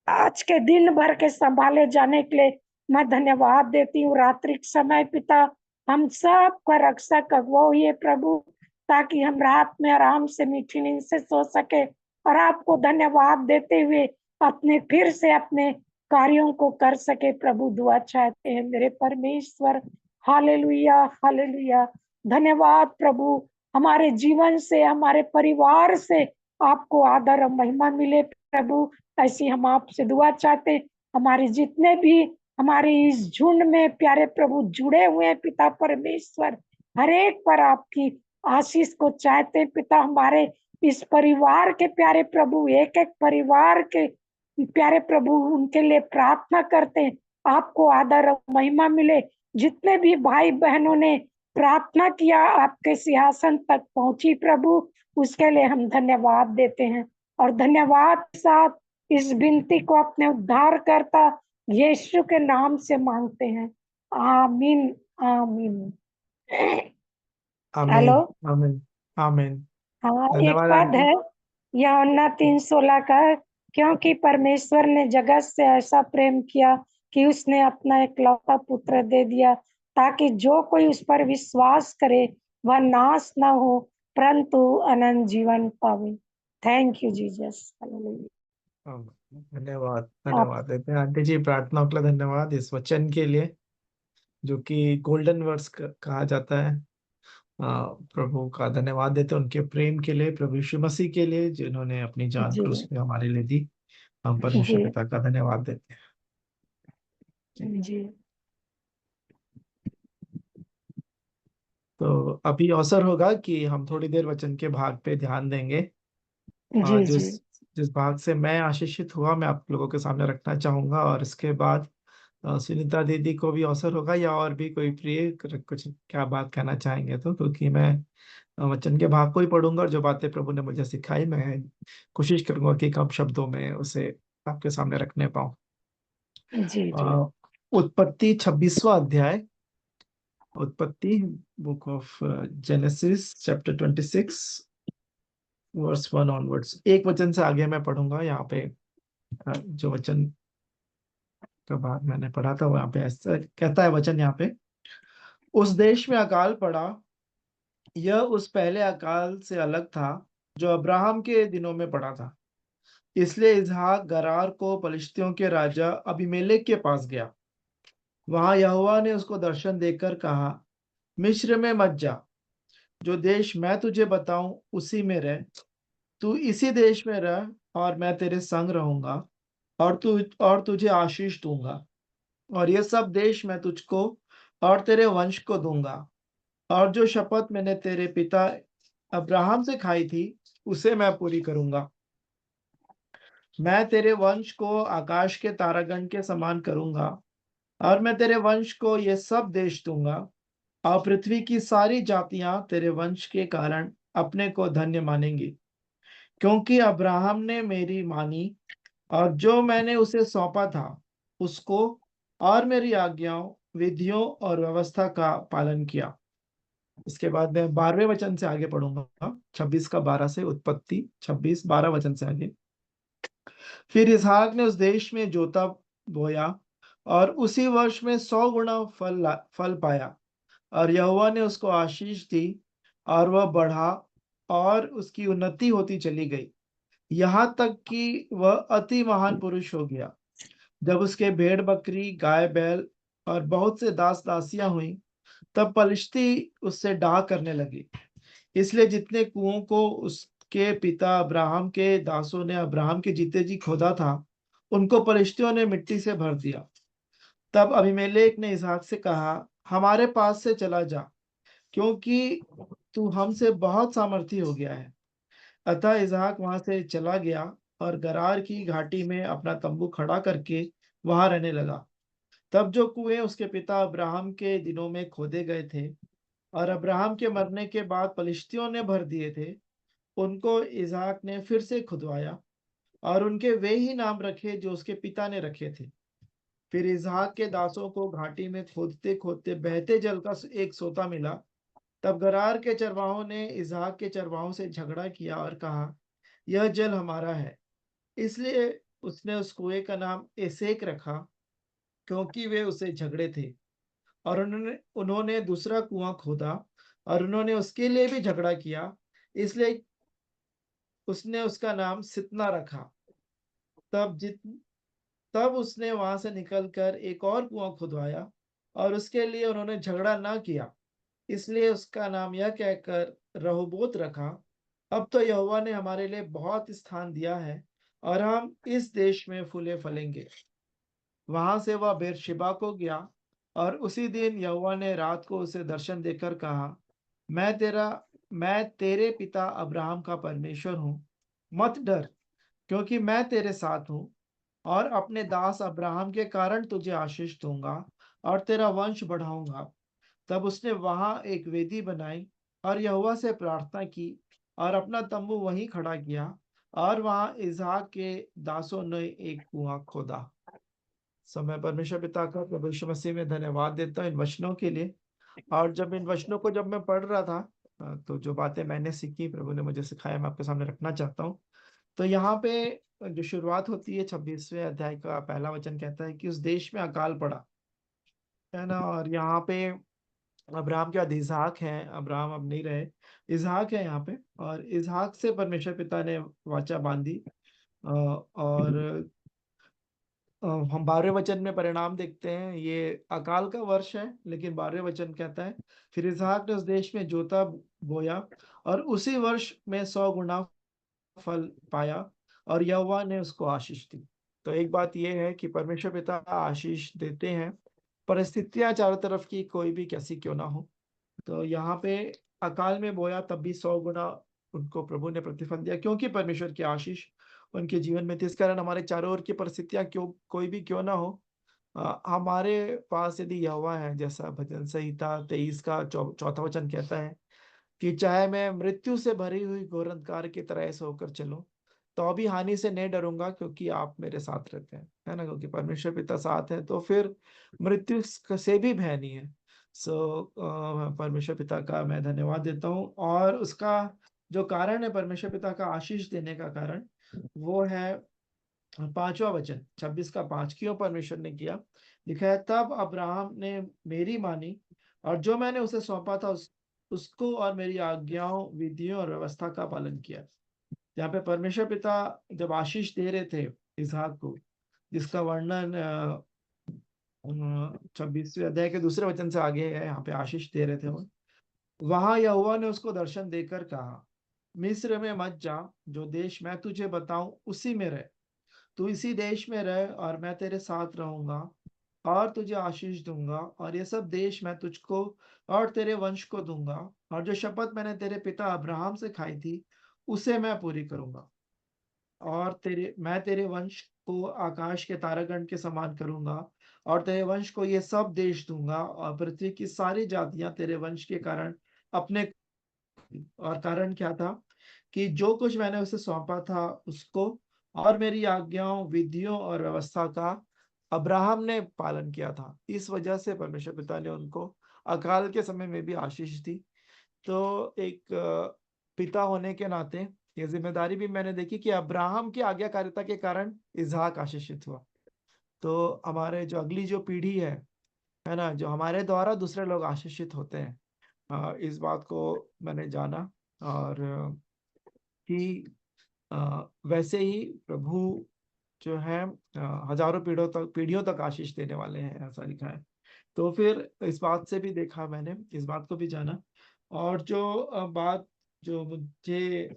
[SPEAKER 5] आज के दिन भर के संभाले जाने के लिए मैं धन्यवाद देती हूँ। रात्रि के समय पिता, हम सब का रक्षक अगुवा हुई प्रभु, ताकि हम रात में आराम से मीठी नींद से सो सके और आपको धन्यवाद देते हुए अपने फिर से अपने कार्यों को कर सके प्रभु। दुआ चाहते हैं मेरे परमेश्वर। Hallelujah hallelujah. धन्यवाद प्रभु। हमारे जीवन से, हमारे परिवार से आपको आदर और महिमा मिले प्रभु। ऐसी हम आपसे दुआ चाहते। हमारे जितने भी हमारे इस झुंड में प्यारे प्रभु जुड़े हुए हैं पिता परमेश्वर, हर एक पर आपकी आशीष को चाहते पिता। हमारे इस परिवार के प्यारे प्रभु, एक एक परिवार के प्यारे प्रभु, उनके लिए प्रार्थना करते हैं, आपको आदर और महिमा मिले। जितने भी भाई बहनों ने प्रार्थना किया आपके सिंहासन तक पहुंची प्रभु, उसके लिए हम धन्यवाद देते हैं और धन्यवाद के साथ इस विनती को अपने उद्धार करता यीशु के नाम से मांगते हैं। आमीन आमीन। हेलो।
[SPEAKER 1] आमीन आमीन आमीन।
[SPEAKER 5] हाँ, एक
[SPEAKER 1] धन्यवाद
[SPEAKER 5] पद
[SPEAKER 1] आंटी।
[SPEAKER 5] है यूहन्ना 3:16 का, क्योंकि परमेश्वर ने जगत से ऐसा प्रेम किया कि उसने अपना एकलौता पुत्र दे दिया, ताकि जो कोई उस पर विश्वास करे वह नाश न हो परंतु अनंत जीवन पावे। Thank you Jesus.
[SPEAKER 1] धन्यवाद
[SPEAKER 5] आप
[SPEAKER 1] धन्यवाद देते हैं आंटी जी, प्रार्थनाओं के लिए धन्यवाद, इस वचन के लिए जो कि गोल्डन वर्ड्स कहा जाता है। प्रभु का धन्यवाद देते हैं उनके प्रेम के लिए, प्रभु यीशु मसीह के लिए जिन्होंने अपनी जान
[SPEAKER 5] जी
[SPEAKER 1] क्रूस पे हमारे लिए दी। हम
[SPEAKER 5] जी
[SPEAKER 1] परमेश्वर पिता का धन्यवाद देते हैं।
[SPEAKER 5] जी
[SPEAKER 1] तो अभी अवसर होगा कि हम थोड़ी देर वचन के भाग पे ध्यान देंगे।
[SPEAKER 5] जी जी
[SPEAKER 1] जिस जिस भाग से मैं आशीषित हुआ मैं आप लोगों के सामने रखना चाहूंगा, और इसके बाद सुनीता दीदी को भी अवसर होगा या और भी कोई प्रिय कुछ क्या बात कहना चाहेंगे तो, क्योंकि मैं वचन के भाग को ही पढ़ूंगा और जो बातें प्रभु ने मुझे सिखाई मैं कोशिश करूंगा कि कम शब्दों में उसे आपके सामने रखने पाऊं।
[SPEAKER 5] जी जी
[SPEAKER 1] उत्पत्ति 26वां अध्याय, उत्पत्ति book of Genesis chapter 26 verse 1 onwards, एक वचन से आगे मैं पढ़ूंगा। यहाँ पे जो वचन का बाद मैंने पढ़ा था वो यहाँ पे ऐसा कहता है वचन यहाँ पे, उस देश में अकाल पड़ा, यह उस पहले अकाल से अलग था जो अब्राहम के दिनों में पड़ा था। इसलिए इसहाक गरार को पलिश्तियों के राजा अबीमेलेक के पास गया। वहां यहोवा ने उसको दर्शन देकर कहा, मिस्र में मत जा, जो देश मैं तुझे बताऊं उसी में रह। तू इसी देश में रह और मैं तेरे संग रहूंगा और तुझे आशीष दूंगा, और ये सब देश मैं तुझको और तेरे वंश को दूंगा, और जो शपथ मैंने तेरे पिता अब्राहम से खाई थी उसे मैं पूरी करूंगा। मैं तेरे वंश को आकाश के तारागण के समान करूंगा, और मैं तेरे वंश को ये सब देश दूंगा, और पृथ्वी की सारी जातियां तेरे वंश के कारण अपने को धन्य मानेंगी, क्योंकि अब्राहम ने मेरी मानी और जो मैंने उसे सौंपा था उसको, और मेरी आज्ञाओं, विधियों और व्यवस्था का पालन किया। इसके बाद मैं 12वें वचन से आगे पढ़ूंगा, 26 का 12 से, उत्पत्ति 26 12 वचन से आगे। फिर इसहाक ने उस देश में जोता बोया और उसी वर्ष में 100 गुना फल पाया, और यहोवा ने उसको आशीष दी और वह बढ़ा और उसकी उन्नति होती चली गई, यहाँ तक कि वह अति महान पुरुष हो गया। जब उसके भेड़ बकरी गाय बैल और बहुत से दास दासियां हुई, तब पलिश्ती उससे डाह करने लगे। इसलिए जितने कुओं को उसके पिता अब्राहम के दासों ने अब्राहम के जीते जी खोदा था, उनको पलिश्तियों ने मिट्टी से भर दिया। तब अबीमेलेक ने इसहाक से कहा, हमारे पास से चला जा, क्योंकि तू हमसे बहुत सामर्थी हो गया है। अतः इसहाक वहां से चला गया और गरार की घाटी में अपना तंबू खड़ा करके वहां रहने लगा। तब जो कुएं उसके पिता अब्राहम के दिनों में खोदे गए थे और अब्राहम के मरने के बाद पलिश्तियों ने भर दिए थे, उनको इसहाक ने फिर से खुदवाया और उनके वे ही नाम रखे जो उसके पिता ने रखे थे। फिर इसहाक के दासों को घाटी में खोदते खोदते बहते जल का एक सोता मिला। तब गरार के चरवाहों ने इसहाक के चरवाहों से झगड़ा किया और कहा, यह जल हमारा है। इसलिए उसने उस कुएं का नाम एसेक रखा, क्योंकि वे उसे झगड़े थे। और उन्होंने दूसरा कुआं खोदा और उन्होंने उसके लिए भी झगड़ा किया, इसलिए उसने उसका नाम सितना रखा। तब उसने वहां से निकलकर एक और कुआं खुदवाया और उसके लिए उन्होंने झगड़ा ना किया, इसलिए उसका नाम यह कहकर रहोबोत रखा। अब तो यहोवा ने हमारे लिए बहुत स्थान दिया है और हम इस देश में फूले फलेंगे। वहां से वह बेरशिबा को गया और उसी दिन यहोवा ने रात को उसे दर्शन देकर कहा, मैं तेरे पिता अब्राहम का परमेश्वर हूँ। मत डर, क्योंकि मैं तेरे साथ हूँ और अपने दास अब्राहम के कारण तुझे आशीष दूंगा और तेरा वंश बढ़ाऊंगा। तब उसने वहां एक वेदी बनाई और यहोवा से प्रार्थना की और अपना तंबू वहीं खड़ा किया, और वहां इसहाक के दासों ने एक कुआं खोदा। समय परमेश्वर पिता का प्रभु यीशु मसीह में धन्यवाद देता हूँ इन वचनों के लिए। और जब इन वचनों को जब मैं पढ़ रहा था, तो जो बातें मैंने सीखी, प्रभु ने मुझे सिखाया, मैं आपके सामने रखना चाहता हूँ। तो यहाँ पे जो शुरुआत होती है 26वें अध्याय का पहला वचन कहता है कि उस देश में अकाल पड़ा, है ना। और यहाँ पे अब्राहम के बाद इसहाक है, अब्राहम अब नहीं रहे, इसहाक है यहाँ पे। और इसहाक से परमेश्वर पिता ने वाचा बांधी। और हम 12वें वचन में परिणाम देखते हैं। ये अकाल का वर्ष है, लेकिन 12वें वचन कहता है, फिर इसहाक ने उस देश में जोता बोया और उसी वर्ष में 100 गुना फल पाया, और यहोवा ने उसको आशीष दी। तो एक बात यह है कि परमेश्वर पिता आशीष देते हैं, परिस्थितियां चारों तरफ की कोई भी कैसी क्यों ना हो। तो यहाँ पे अकाल में बोया तब भी 100 गुना उनको प्रभु ने प्रतिफल दिया, क्योंकि परमेश्वर की आशीष उनके जीवन में थी। इस कारण हमारे चारों ओर की परिस्थितियां कोई भी क्यों ना हो, हमारे पास यदि यहोवा है, जैसा भजन संहिता 23 का चौथा वचन कहता है कि चाहे मैं मृत्यु से भरी हुई घोर अंधकार की तरह ऐसे होकर चलूं, तो भी हानि से नहीं डरूंगा, क्योंकि आप मेरे साथ रहते हैं, है ना। क्योंकि परमेश्वर पिता साथ है तो फिर मृत्यु से भी भय नहीं है। परमेश्वर पिता का मैं धन्यवाद देता हूँ। और उसका जो कारण है परमेश्वर पिता का आशीष देने का कारण, वो है 5वां वचन, 26 का 5। क्यों परमेश्वर ने किया? लिखा है, तब अब्राहम ने मेरी मानी और जो मैंने उसे सौंपा था उसको और मेरी आज्ञाओं, विधियों और व्यवस्था का पालन किया। यहाँ पे परमेश्वर पिता जब आशीष दे रहे थे इसहाक को, जिसका वर्णन 26वें अध्याय के दूसरे वचन से आगे है, यहाँ पे आशीष दे रहे थे वो। वहां यहोवा ने उसको दर्शन देकर कहा, मिस्र में मत जा, जो देश मैं तुझे बताऊं उसी में रह। तू इसी देश में रह और मैं तेरे साथ रहूंगा और तुझे आशीष दूंगा, और ये सब देश मैं तुझको और तेरे वंश को दूंगा, और जो शपथ मैंने तेरे पिता अब्राहम से खाई थी उसे मैं पूरी करूंगा। और मैं तेरे वंश को आकाश के तारागण के समान करूंगा, और तेरे वंश को ये सब देश दूंगा, और पृथ्वी की सारी जातियां तेरे वंश के कारण अपने। और कारण क्या था? कि जो कुछ मैंने उसे सौंपा था उसको और मेरी आज्ञाओं, विधियों और व्यवस्था का अब्राहम ने पालन किया था। इस वजह से परमेश्वर पिता ने उनको अकाल के समय में भी आशीष दी। तो एक पिता होने के नाते ये जिम्मेदारी भी मैंने देखी कि अब्राहम की आज्ञाकारिता के कारण इसहाक आशीषित हुआ। तो हमारे जो अगली जो पीढ़ी है ना, जो हमारे द्वारा दूसरे लोग आशीषित होते हैं, इस बात को मैंने जाना। और कि वैसे ही प्रभु जो है हजारों पीढ़ियों तक आशीष देने वाले हैं, ऐसा लिखा है। तो फिर इस बात से भी देखा, मैंने इस बात को भी जाना। और जो बात जो मुझे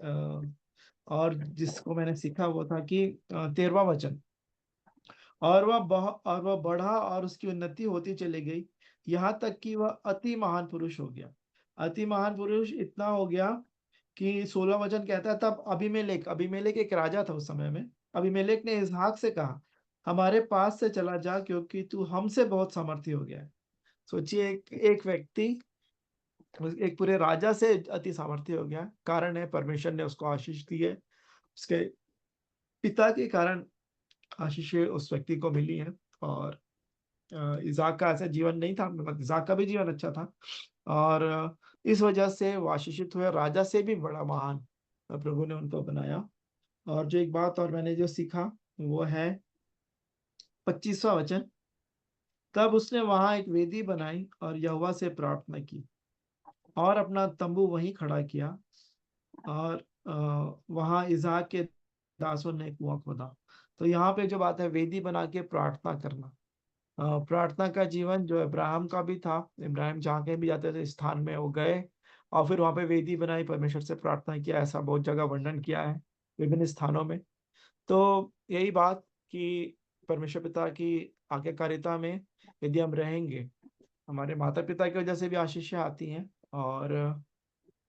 [SPEAKER 1] और जिसको मैंने सीखा वो था कि 13वां वचन, और वह बढ़ा और उसकी उन्नति होती चली गई, यहाँ तक कि वह अति महान पुरुष हो गया। अति महान पुरुष इतना हो गया कि 16 वचन कहता है, तब अबीमेलेक एक राजा था उस समय में। अबीमेलेक ने इसहाक से कहा, हमारे पास से चला जा, क्योंकि तू हमसे बहुत सामर्थी हो गया है। सोचिए, एक व्यक्ति एक पूरे राजा से अति सामर्थ्य हो गया। कारण है परमेश्वर ने उसको आशीष दी है, उसके पिता के कारण आशीषें उस व्यक्ति को मिली है। और इसहाक का ऐसा जीवन नहीं था, मतलब इसहाक का भी जीवन अच्छा था, और इस वजह से वो आशीषित हुए, राजा से भी बड़ा महान प्रभु ने उनको बनाया। और जो एक बात और मैंने जो सीखा वो है 25वां वचन, तब उसने वहां एक वेदी बनाई और यहोवा से प्रार्थना की और अपना तंबू वहीं खड़ा किया, और वहां इसहाक के दासों ने कुआं खोदा। तो यहाँ पे जो बात है, वेदी बना के प्रार्थना करना, प्रार्थना का जीवन जो अब्राहम का भी था। इब्राहिम जहाँ कहीं भी जाते थे स्थान में वो गए और फिर वहां पे वेदी बनाई, परमेश्वर से प्रार्थना किया। ऐसा बहुत जगह वर्णन किया है विभिन्न स्थानों में। तो यही बात कि परमेश्वर पिता की आज्ञाकारिता में यदि हम रहेंगे, हमारे माता पिता की वजह से भी आशीषें आती हैं। और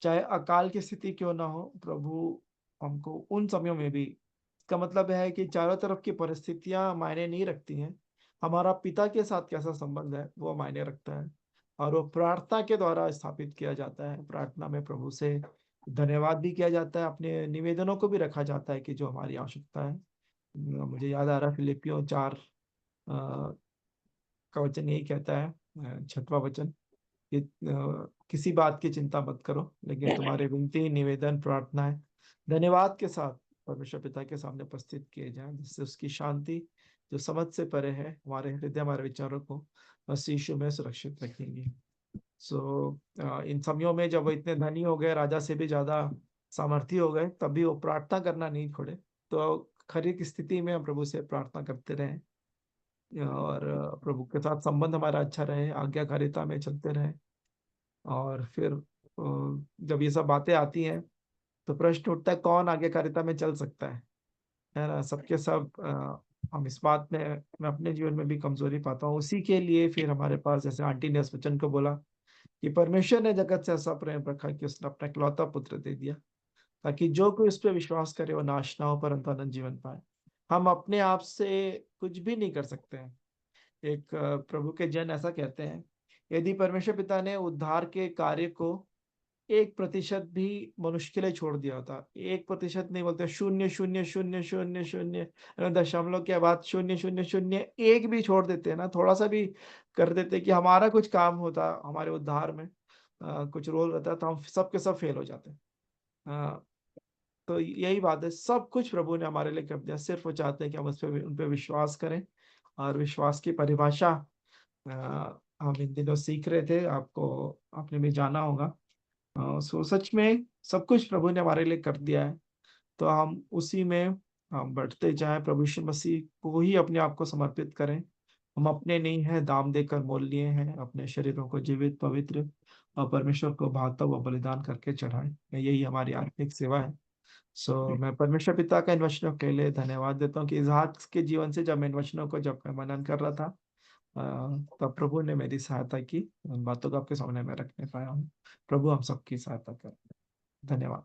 [SPEAKER 1] चाहे अकाल की स्थिति क्यों ना हो, प्रभु हमको उन समयों में भी, इसका मतलब है कि चारों तरफ की परिस्थितियां मायने नहीं रखती हैं, हमारा पिता के साथ कैसा संबंध है वो मायने रखता है। और वो प्रार्थना के द्वारा स्थापित किया जाता है। प्रार्थना में प्रभु से धन्यवाद भी किया जाता है, अपने निवेदनों को भी रखा जाता है कि जो हमारी आवश्यकता है। मुझे याद आ रहा है फिलिपियों 4 का वचन यही कहता है, 6वां वचन, कि किसी बात की चिंता मत करो, लेकिन तुम्हारे विनती, निवेदन, प्रार्थनाएं धन्यवाद के साथ परमेश्वर पिता के सामने उपस्थित किए जाएं, जिससे उसकी शांति जो समझ से परे है हमारे हृदय, हमारे विचारों को मसीह यीशु में सुरक्षित रखेंगे। इन समयों में जब वो इतने धनी हो गए, राजा से भी ज्यादा सामर्थी हो गए, तब भी वो प्रार्थना करना नहीं छोड़े। तो खरी की स्थिति में हम प्रभु से प्रार्थना करते रहें, और प्रभु के साथ संबंध हमारा अच्छा रहे, आज्ञाकारिता में चलते रहे। और फिर जब ये सब बातें आती हैं तो प्रश्न उठता है, कौन आज्ञाकारिता में चल सकता है ना? सबके सब हम इस बात में, मैं अपने जीवन में भी कमजोरी पाता हूँ। उसी के लिए फिर हमारे पास, जैसे आंटी ने इस वचन को बोला कि परमेश्वर ने जगत से ऐसा प्रेम रखा कि उसने अपना इकलौता पुत्र दे दिया, ताकि जो कोई उस पर विश्वास करे वो नाश ना हो परंतु अनंत जीवन पाए। हम अपने आप से कुछ भी नहीं कर सकते हैं। एक प्रभु के जन ऐसा कहते हैं, यदि परमेश्वर पिता ने उद्धार के कार्य को 1% भी मनुष्य के लिए छोड़ दिया होता, 1% नहीं, बोलते 0.000000 दशमलव के बाद 0.001 भी छोड़ देते हैं ना, थोड़ा सा भी कर देते कि हमारा कुछ काम होता, हमारे उद्धार में कुछ रोल रहता, तो हम सब के सब फेल हो जाते हैं। तो यही बात है, सब कुछ प्रभु ने हमारे लिए कर दिया, सिर्फ वो चाहते हैं कि हम उन पे विश्वास करें। और विश्वास की परिभाषा हम इन दिनों सीख रहे थे, आपने भी जाना होगा। सो सच में सब कुछ प्रभु ने हमारे लिए कर दिया है, तो हम उसी में हम बढ़ते जाएं, प्रभु यीशु मसीह को ही अपने आप को समर्पित करें। हम अपने नहीं हैं, दाम देकर मोल लिए हैं, अपने शरीरों को जीवित, पवित्र और परमेश्वर को भाता हुआ बलिदान करके चढ़ाएं। यही हमारी आत्मिक सेवा है। मैं परमेश्वर पिता का इन वचनों के लिए धन्यवाद देता हूँ कि इसहाक के जीवन से जब मैं इन वचनों को जब मैं मनन कर रहा था, तब प्रभु ने मेरी सहायता की, उन बातों को आपके सामने मैं रखने पाया हूँ। प्रभु हम सबकी सहायता कर। धन्यवाद।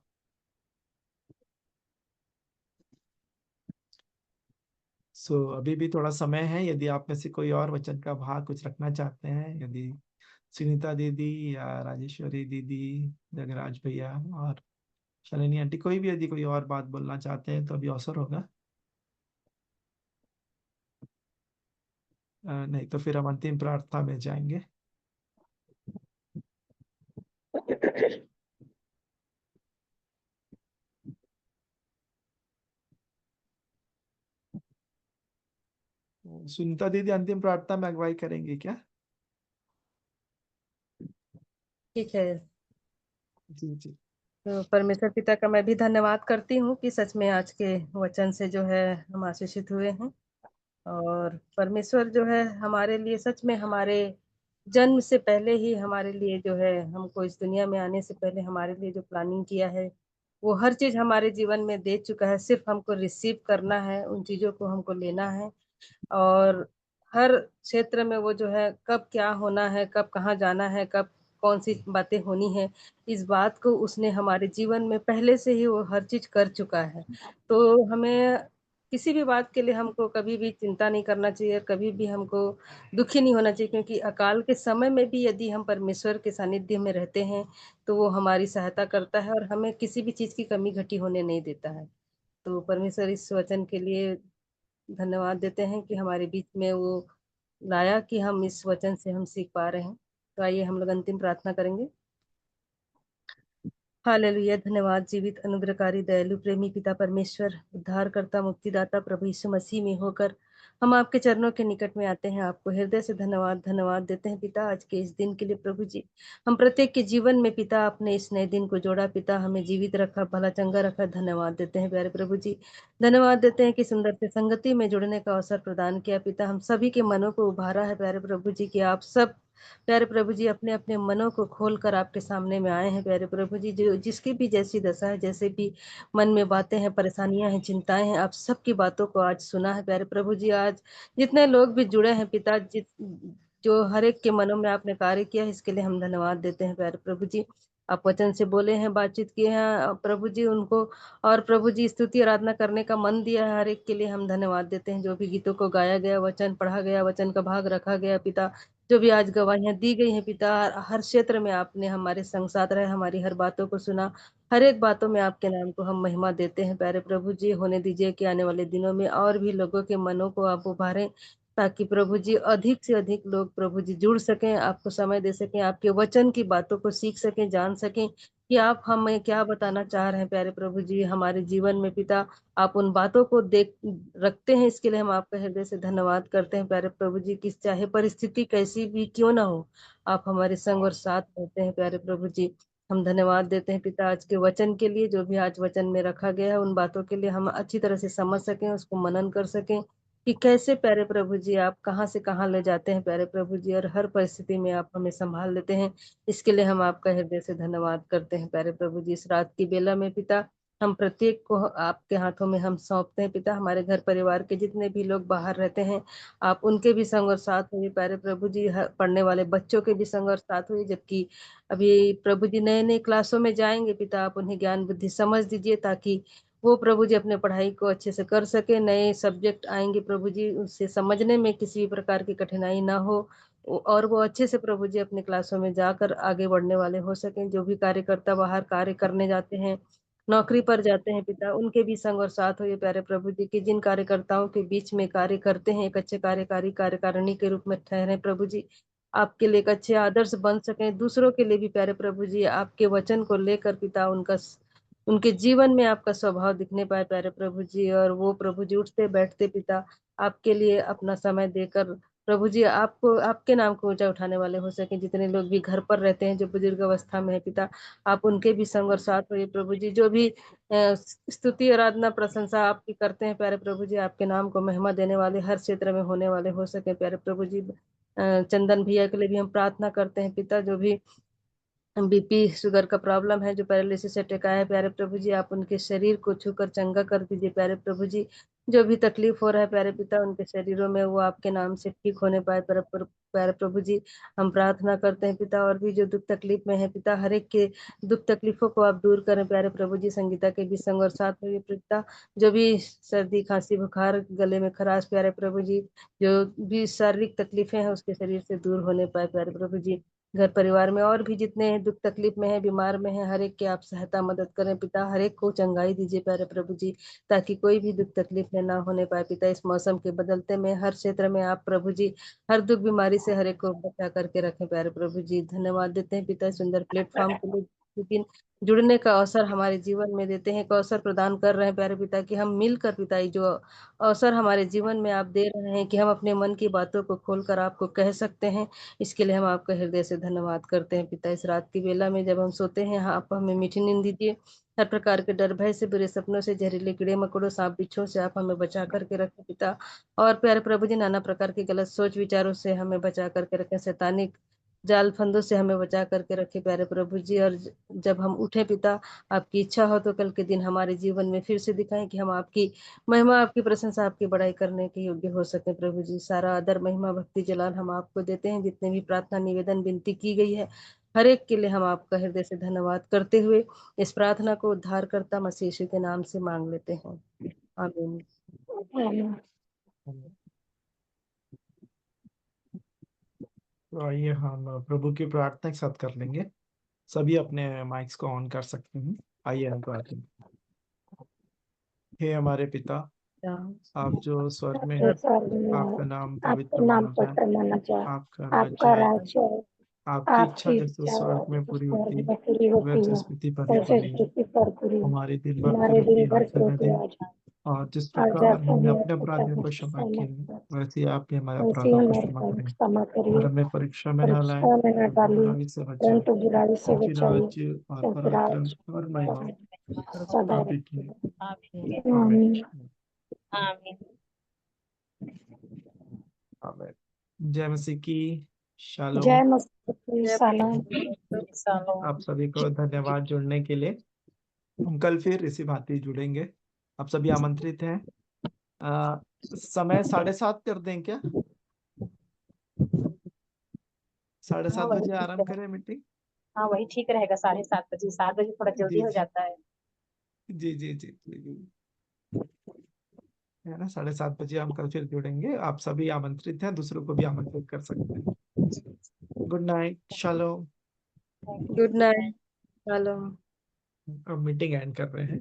[SPEAKER 1] अभी भी थोड़ा समय है, यदि आप में से कोई और वचन का भाग कुछ रखना चाहते हैं, यदि सुनीता दीदी या राजेश्वरी दीदी, जगराज भैया और शालिनी आंटी, कोई भी यदि कोई और बात बोलना चाहते हैं तो अभी अवसर होगा। नहीं तो फिर हम अंतिम प्रार्थना में जाएंगे। सुनीता दीदी अंतिम प्रार्थना में अगुवाई करेंगे क्या?
[SPEAKER 2] ठीक है।
[SPEAKER 1] जी जी।
[SPEAKER 2] तो परमेश्वर पिता का मैं भी धन्यवाद करती हूँ कि सच में आज के वचन से जो है हम आशीषित हुए हैं। और परमेश्वर जो है हमारे लिए सच में हमारे जन्म से पहले ही हमारे लिए जो है, हमको इस दुनिया में आने से पहले हमारे लिए जो प्लानिंग किया है, वो हर चीज हमारे जीवन में दे चुका है। सिर्फ हमको रिसीव करना है, उन चीजों को हमको लेना है। और हर क्षेत्र में वो जो है कब क्या होना है, कब कहाँ जाना है, कब कौन सी बातें होनी है, इस बात को उसने हमारे जीवन में पहले से ही वो हर चीज कर चुका है। तो हमें किसी भी बात के लिए हमको कभी भी चिंता नहीं करना चाहिए, कभी भी हमको दुखी नहीं होना चाहिए, क्योंकि अकाल के समय में भी यदि हम परमेश्वर के सानिध्य में रहते हैं तो वो हमारी सहायता करता है और हमें किसी भी चीज की कमी घटी होने नहीं देता है। तो परमेश्वर इस वचन के लिए धन्यवाद देते हैं कि हमारे बीच में वो लाया कि हम इस वचन से हम सीख पा रहे हैं। तो आइए हम लोग अंतिम प्रार्थना करेंगे। हालेलुया। धन्यवाद जीवित अनुग्रहकारी दयालु प्रेमी पिता परमेश्वर, उद्धारकर्ता मुक्तिदाता प्रभु यीशु मसीह में होकर हम आपके चरणों के निकट में आते हैं। आपको हृदय से धन्यवाद देते हैं पिता, आज के इस दिन के लिए प्रभु जी। हम प्रत्येक के जीवन में पिता आपने इस नए दिन को जोड़ा पिता, हमें जीवित रखा, भला चंगा रखा। धन्यवाद देते हैं प्यारे प्रभु जी। धन्यवाद देते हैं कि सुंदर से संगति में जुड़ने का अवसर प्रदान किया पिता। हम सभी के मनों को उभारा है प्यारे प्रभु जी कि आप सब प्यारे प्रभु जी अपने अपने मनों को खोलकर आपके सामने में आए हैं प्यारे प्रभु जी। जो जिसकी भी जैसी दशा है, जैसे भी मन में बातें हैं, परेशानियां हैं, चिंताएं हैं, आप सबकी बातों को आज सुना है प्यारे प्रभु जी। आज जितने लोग भी जुड़े हैं पिता, जो हर एक के मनों में आपने कार्य किया है, इसके लिए हम धन्यवाद देते हैं प्यारे प्रभु जी। आप वचन से बोले हैं, बातचीत किए हैं प्रभु जी उनको, और प्रभु जी स्तुति आराधना करने का मन दिया है हर एक के लिए हम धन्यवाद देते हैं। जो भी गीतों को गाया गया, वचन पढ़ा गया, वचन का भाग रखा गया पिता, जो भी आज गवाहियां दी गई हैं पिता, हर क्षेत्र में आपने हमारे संग साथ रहे, हमारी हर बातों को सुना। हर एक बातों में आपके नाम को हम महिमा देते हैं प्यारे प्रभु जी। होने दीजिए कि आने वाले दिनों में और भी लोगों के मनों को आप उभारें, ताकि प्रभु जी अधिक से अधिक लोग प्रभु जी जुड़ सकें, आपको समय दे सकें, आपके वचन की बातों को सीख सकें, जान सकें कि आप हमें क्या बताना चाह रहे हैं प्यारे प्रभु जी हमारे जीवन में पिता। आप उन बातों को देख रखते हैं, इसके लिए हम आपका हृदय से धन्यवाद करते हैं प्यारे प्रभु जी। किस चाहे परिस्थिति कैसी भी क्यों ना हो, आप हमारे संग और साथ रहते हैं प्यारे प्रभु जी। हम धन्यवाद देते हैं पिता आज के वचन के लिए, जो भी आज वचन में रखा गया है, उन बातों के लिए हम अच्छी तरह से समझ सकें, उसको मनन कर सकें कि कैसे प्यारे प्रभु जी आप कहाँ से कहाँ ले जाते हैं प्यारे प्रभु जी, और हर परिस्थिति में आप हमें संभाल लेते हैं। इसके लिए हम आपका हृदय से धन्यवाद करते हैं प्यारे प्रभु जी। इस रात की बेला में पिता, हम प्रत्येक को आपके हाथों में हम सौंपते हैं पिता। हमारे घर परिवार के जितने भी लोग बाहर रहते हैं, आप उनके भी संग और साथ हुए प्यारे प्रभु जी। पढ़ने वाले बच्चों के भी संग और साथ हुए, जबकि अभी प्रभु जी नए नए क्लासों में जाएंगे पिता, आप उन्हें ज्ञान बुद्धि समझ दीजिए, ताकि वो प्रभु जी अपने पढ़ाई को अच्छे से कर सके। नए सब्जेक्ट आएंगे प्रभु जी, उससे समझने में किसी भी प्रकार की कठिनाई ना हो, और वो अच्छे से प्रभु जी अपने क्लासों में जाकर आगे बढ़ने वाले हो सकें। जो भी कार्यकर्ता बाहर कार्य करने जाते हैं, नौकरी पर जाते हैं पिता, उनके भी संग और साथ हो ये प्यारे प्रभु जी की। जिन कार्यकर्ताओं के बीच में कार्य करते हैं, एक अच्छे कार्यकारी कार्यकारिणी के रूप में ठहरे प्रभु जी, आपके लिए एक अच्छे आदर्श बन सकें दूसरों के लिए भी प्यारे प्रभु जी। आपके वचन को लेकर पिता उनका उनके जीवन में आपका स्वभाव दिखने पाए प्यारे प्रभु जी। और वो प्रभु जी उठते बैठते पिता आपके लिए अपना समय देकर प्रभु जी आपको आपके नाम को ऊंचा उठाने वाले हो सके। जितने लोग भी घर पर रहते हैं जो बुजुर्ग अवस्था में है पिता, आप उनके भी संग और साथ होइए प्रभु जी। जो भी स्तुति आराधना प्रशंसा आपकी करते हैं प्यारे प्रभु जी, आपके नाम को महिमा देने वाले हर क्षेत्र में होने वाले हो सके प्यारे प्रभु जी। चंदन भैया के लिए भी हम प्रार्थना करते हैं पिता, जो भी बीपी शुगर का प्रॉब्लम है, जो पैरालिसिस से अटैक आया है प्यारे प्रभु जी, आप उनके शरीर को छूकर चंगा कर दीजिए प्यारे प्रभु जी। जो भी तकलीफ हो रहा है प्यारे पिता उनके शरीरों में, वो आपके नाम से ठीक होने पाए प्यारे प्रभु जी। हम प्रार्थना करते हैं पिता, और भी जो दुख तकलीफ में है पिता, हर एक के दुख तकलीफों को आप दूर करें प्यारे प्रभु जी। संगीता के भी संग और साथ में पिता, जो भी सर्दी खांसी बुखार गले में खराश प्यारे प्रभु जी, जो भी शारीरिक तकलीफें हैं उसके शरीर से दूर होने पाए प्यारे प्रभु जी। घर परिवार में और भी जितने दुख तकलीफ में है, बीमार में है, हर एक की आप सहायता मदद करें पिता, हर एक को चंगाई दीजिए प्यारे प्रभु जी, ताकि कोई भी दुख तकलीफ में ना होने पाए पिता। इस मौसम के बदलते में हर क्षेत्र में आप प्रभु जी हर दुख बीमारी से हर एक को बचा करके रखें प्यारे प्रभु जी। धन्यवाद देते हैं पिता सुंदर प्लेटफॉर्म के लिए, लेकिन जुड़ने का अवसर हमारे जीवन में देते हैं, एक अवसर प्रदान कर रहे हैं प्यारे पिता कि हम मिलकर पिता जो अवसर हमारे जीवन में आप दे रहे हैं कि हम अपने मन की बातों को खोलकर आपको कह सकते हैं। इसके लिए हम आपका हृदय से धन्यवाद करते हैं पिता। इस रात की बेला में जब हम सोते हैं, आप हमें मीठी नींद दीजिए, हर प्रकार के डर भय से, बुरे सपनों से, जहरीले कीड़े मकोड़ों सांप बिच्छों से आप हमें बचा करके रखें पिता। और प्यारे प्रभु जी नाना प्रकार के गलत सोच विचारों से हमें बचा करके रखें, शैतानिक जाल फंदों से हमें बचा करके रखे प्यारे प्रभु जी। और जब हम उठे पिता, आपकी इच्छा हो तो कल के दिन हमारे जीवन में फिर से दिखाएं कि हम आपकी महिमा आपकी प्रशंसा आपकी बड़ाई करने के योग्य हो सके प्रभु जी। सारा आदर महिमा भक्ति जलाल हम आपको देते हैं। जितने भी प्रार्थना निवेदन विनती की गई है, हर एक के लिए हम आपका हृदय से धन्यवाद करते हुए इस प्रार्थना को उद्धारकर्ता मसीह यीशु के नाम से मांग लेते हैं, आमीन।
[SPEAKER 5] आमीन।
[SPEAKER 1] तो आइए हम प्रभु की प्रार्थना के साथ कर लेंगे। सभी अपने माइक्स को ऑन कर सकते हैं। आइए हम प्रार्थना। हे हमारे पिता, आप जो स्वर्ग में हैं,
[SPEAKER 5] स्वर्ग में
[SPEAKER 1] आपका
[SPEAKER 5] है,
[SPEAKER 1] नाम
[SPEAKER 5] आपका
[SPEAKER 1] पवित्र
[SPEAKER 5] नाम
[SPEAKER 1] माना जाए,
[SPEAKER 5] पवित्र माना जाए,
[SPEAKER 1] आपका
[SPEAKER 5] आपका
[SPEAKER 1] राज्य आए,
[SPEAKER 5] राज्य है,
[SPEAKER 1] आपकी इच्छा
[SPEAKER 5] आपकी
[SPEAKER 1] जैसे
[SPEAKER 5] इच्छा
[SPEAKER 1] स्वर्ग में पूरी
[SPEAKER 5] स्वर्ग
[SPEAKER 1] होती
[SPEAKER 5] में पूरी होती
[SPEAKER 1] वैसे
[SPEAKER 5] है,
[SPEAKER 1] इस पृथ्वी पर भी
[SPEAKER 5] वैसे
[SPEAKER 1] पूरी हो।
[SPEAKER 5] पृथ्वी पर पूरी हो।
[SPEAKER 1] हमारे दिन भर की
[SPEAKER 5] हमारे
[SPEAKER 1] रोटी
[SPEAKER 5] दिन भर
[SPEAKER 1] आज
[SPEAKER 5] की
[SPEAKER 1] हमें
[SPEAKER 5] रोटी
[SPEAKER 1] दें,
[SPEAKER 5] आज,
[SPEAKER 1] और जिस
[SPEAKER 5] और
[SPEAKER 1] प्रकार
[SPEAKER 5] जैसे
[SPEAKER 1] हमने
[SPEAKER 5] हमें
[SPEAKER 1] अपने अपराधियों को क्षमा किया है, वैसे ही आप भी हमारे
[SPEAKER 5] वैसे ही
[SPEAKER 1] अपराधों को
[SPEAKER 5] हमारे
[SPEAKER 1] क्षमा
[SPEAKER 5] पाप
[SPEAKER 1] करें,
[SPEAKER 5] क्षमा
[SPEAKER 1] और
[SPEAKER 5] करिए,
[SPEAKER 1] हमें परीक्षा में न लाए,
[SPEAKER 5] परीक्षा में न
[SPEAKER 1] परंतु
[SPEAKER 5] डालिए,
[SPEAKER 1] बुराई से बचाए,
[SPEAKER 5] परंतु बुराई से
[SPEAKER 1] क्योंकि
[SPEAKER 5] बचाइए,
[SPEAKER 1] राज्य और
[SPEAKER 5] क्योंकि
[SPEAKER 1] पराक्रम
[SPEAKER 5] राज
[SPEAKER 1] और महिमा
[SPEAKER 5] सदा
[SPEAKER 1] आप ही की है।
[SPEAKER 5] आमीन।
[SPEAKER 1] आमीन।
[SPEAKER 6] आमीन।
[SPEAKER 1] आमीन। जय मसीह की। शालोम।
[SPEAKER 5] जय मसीह की सलाम।
[SPEAKER 1] आप सभी को धन्यवाद जुड़ने के लिए। हम कल फिर इसी भांति जुड़ेंगे। आप सभी आमंत्रित हैं। समय 7:30 कर दें क्या? 7:30 बजे आरंभ करें मीटिंग।
[SPEAKER 6] हाँ वही ठीक रहेगा, 7:30 बजे। 7 बजे थोड़ा जल्दी
[SPEAKER 1] जी
[SPEAKER 6] हो
[SPEAKER 1] जी
[SPEAKER 6] जाता है।
[SPEAKER 1] जी जी जी जी जी। है ना, 7:30 बजे हम कल फिर जुड़ेंगे। आप सभी आमंत्रित हैं, दूसरों को भी आमंत्रित कर सकते हैं। Good night. Shalom.
[SPEAKER 2] Good night. Hello.
[SPEAKER 1] अब मीटिंग एंड कर रहे हैं।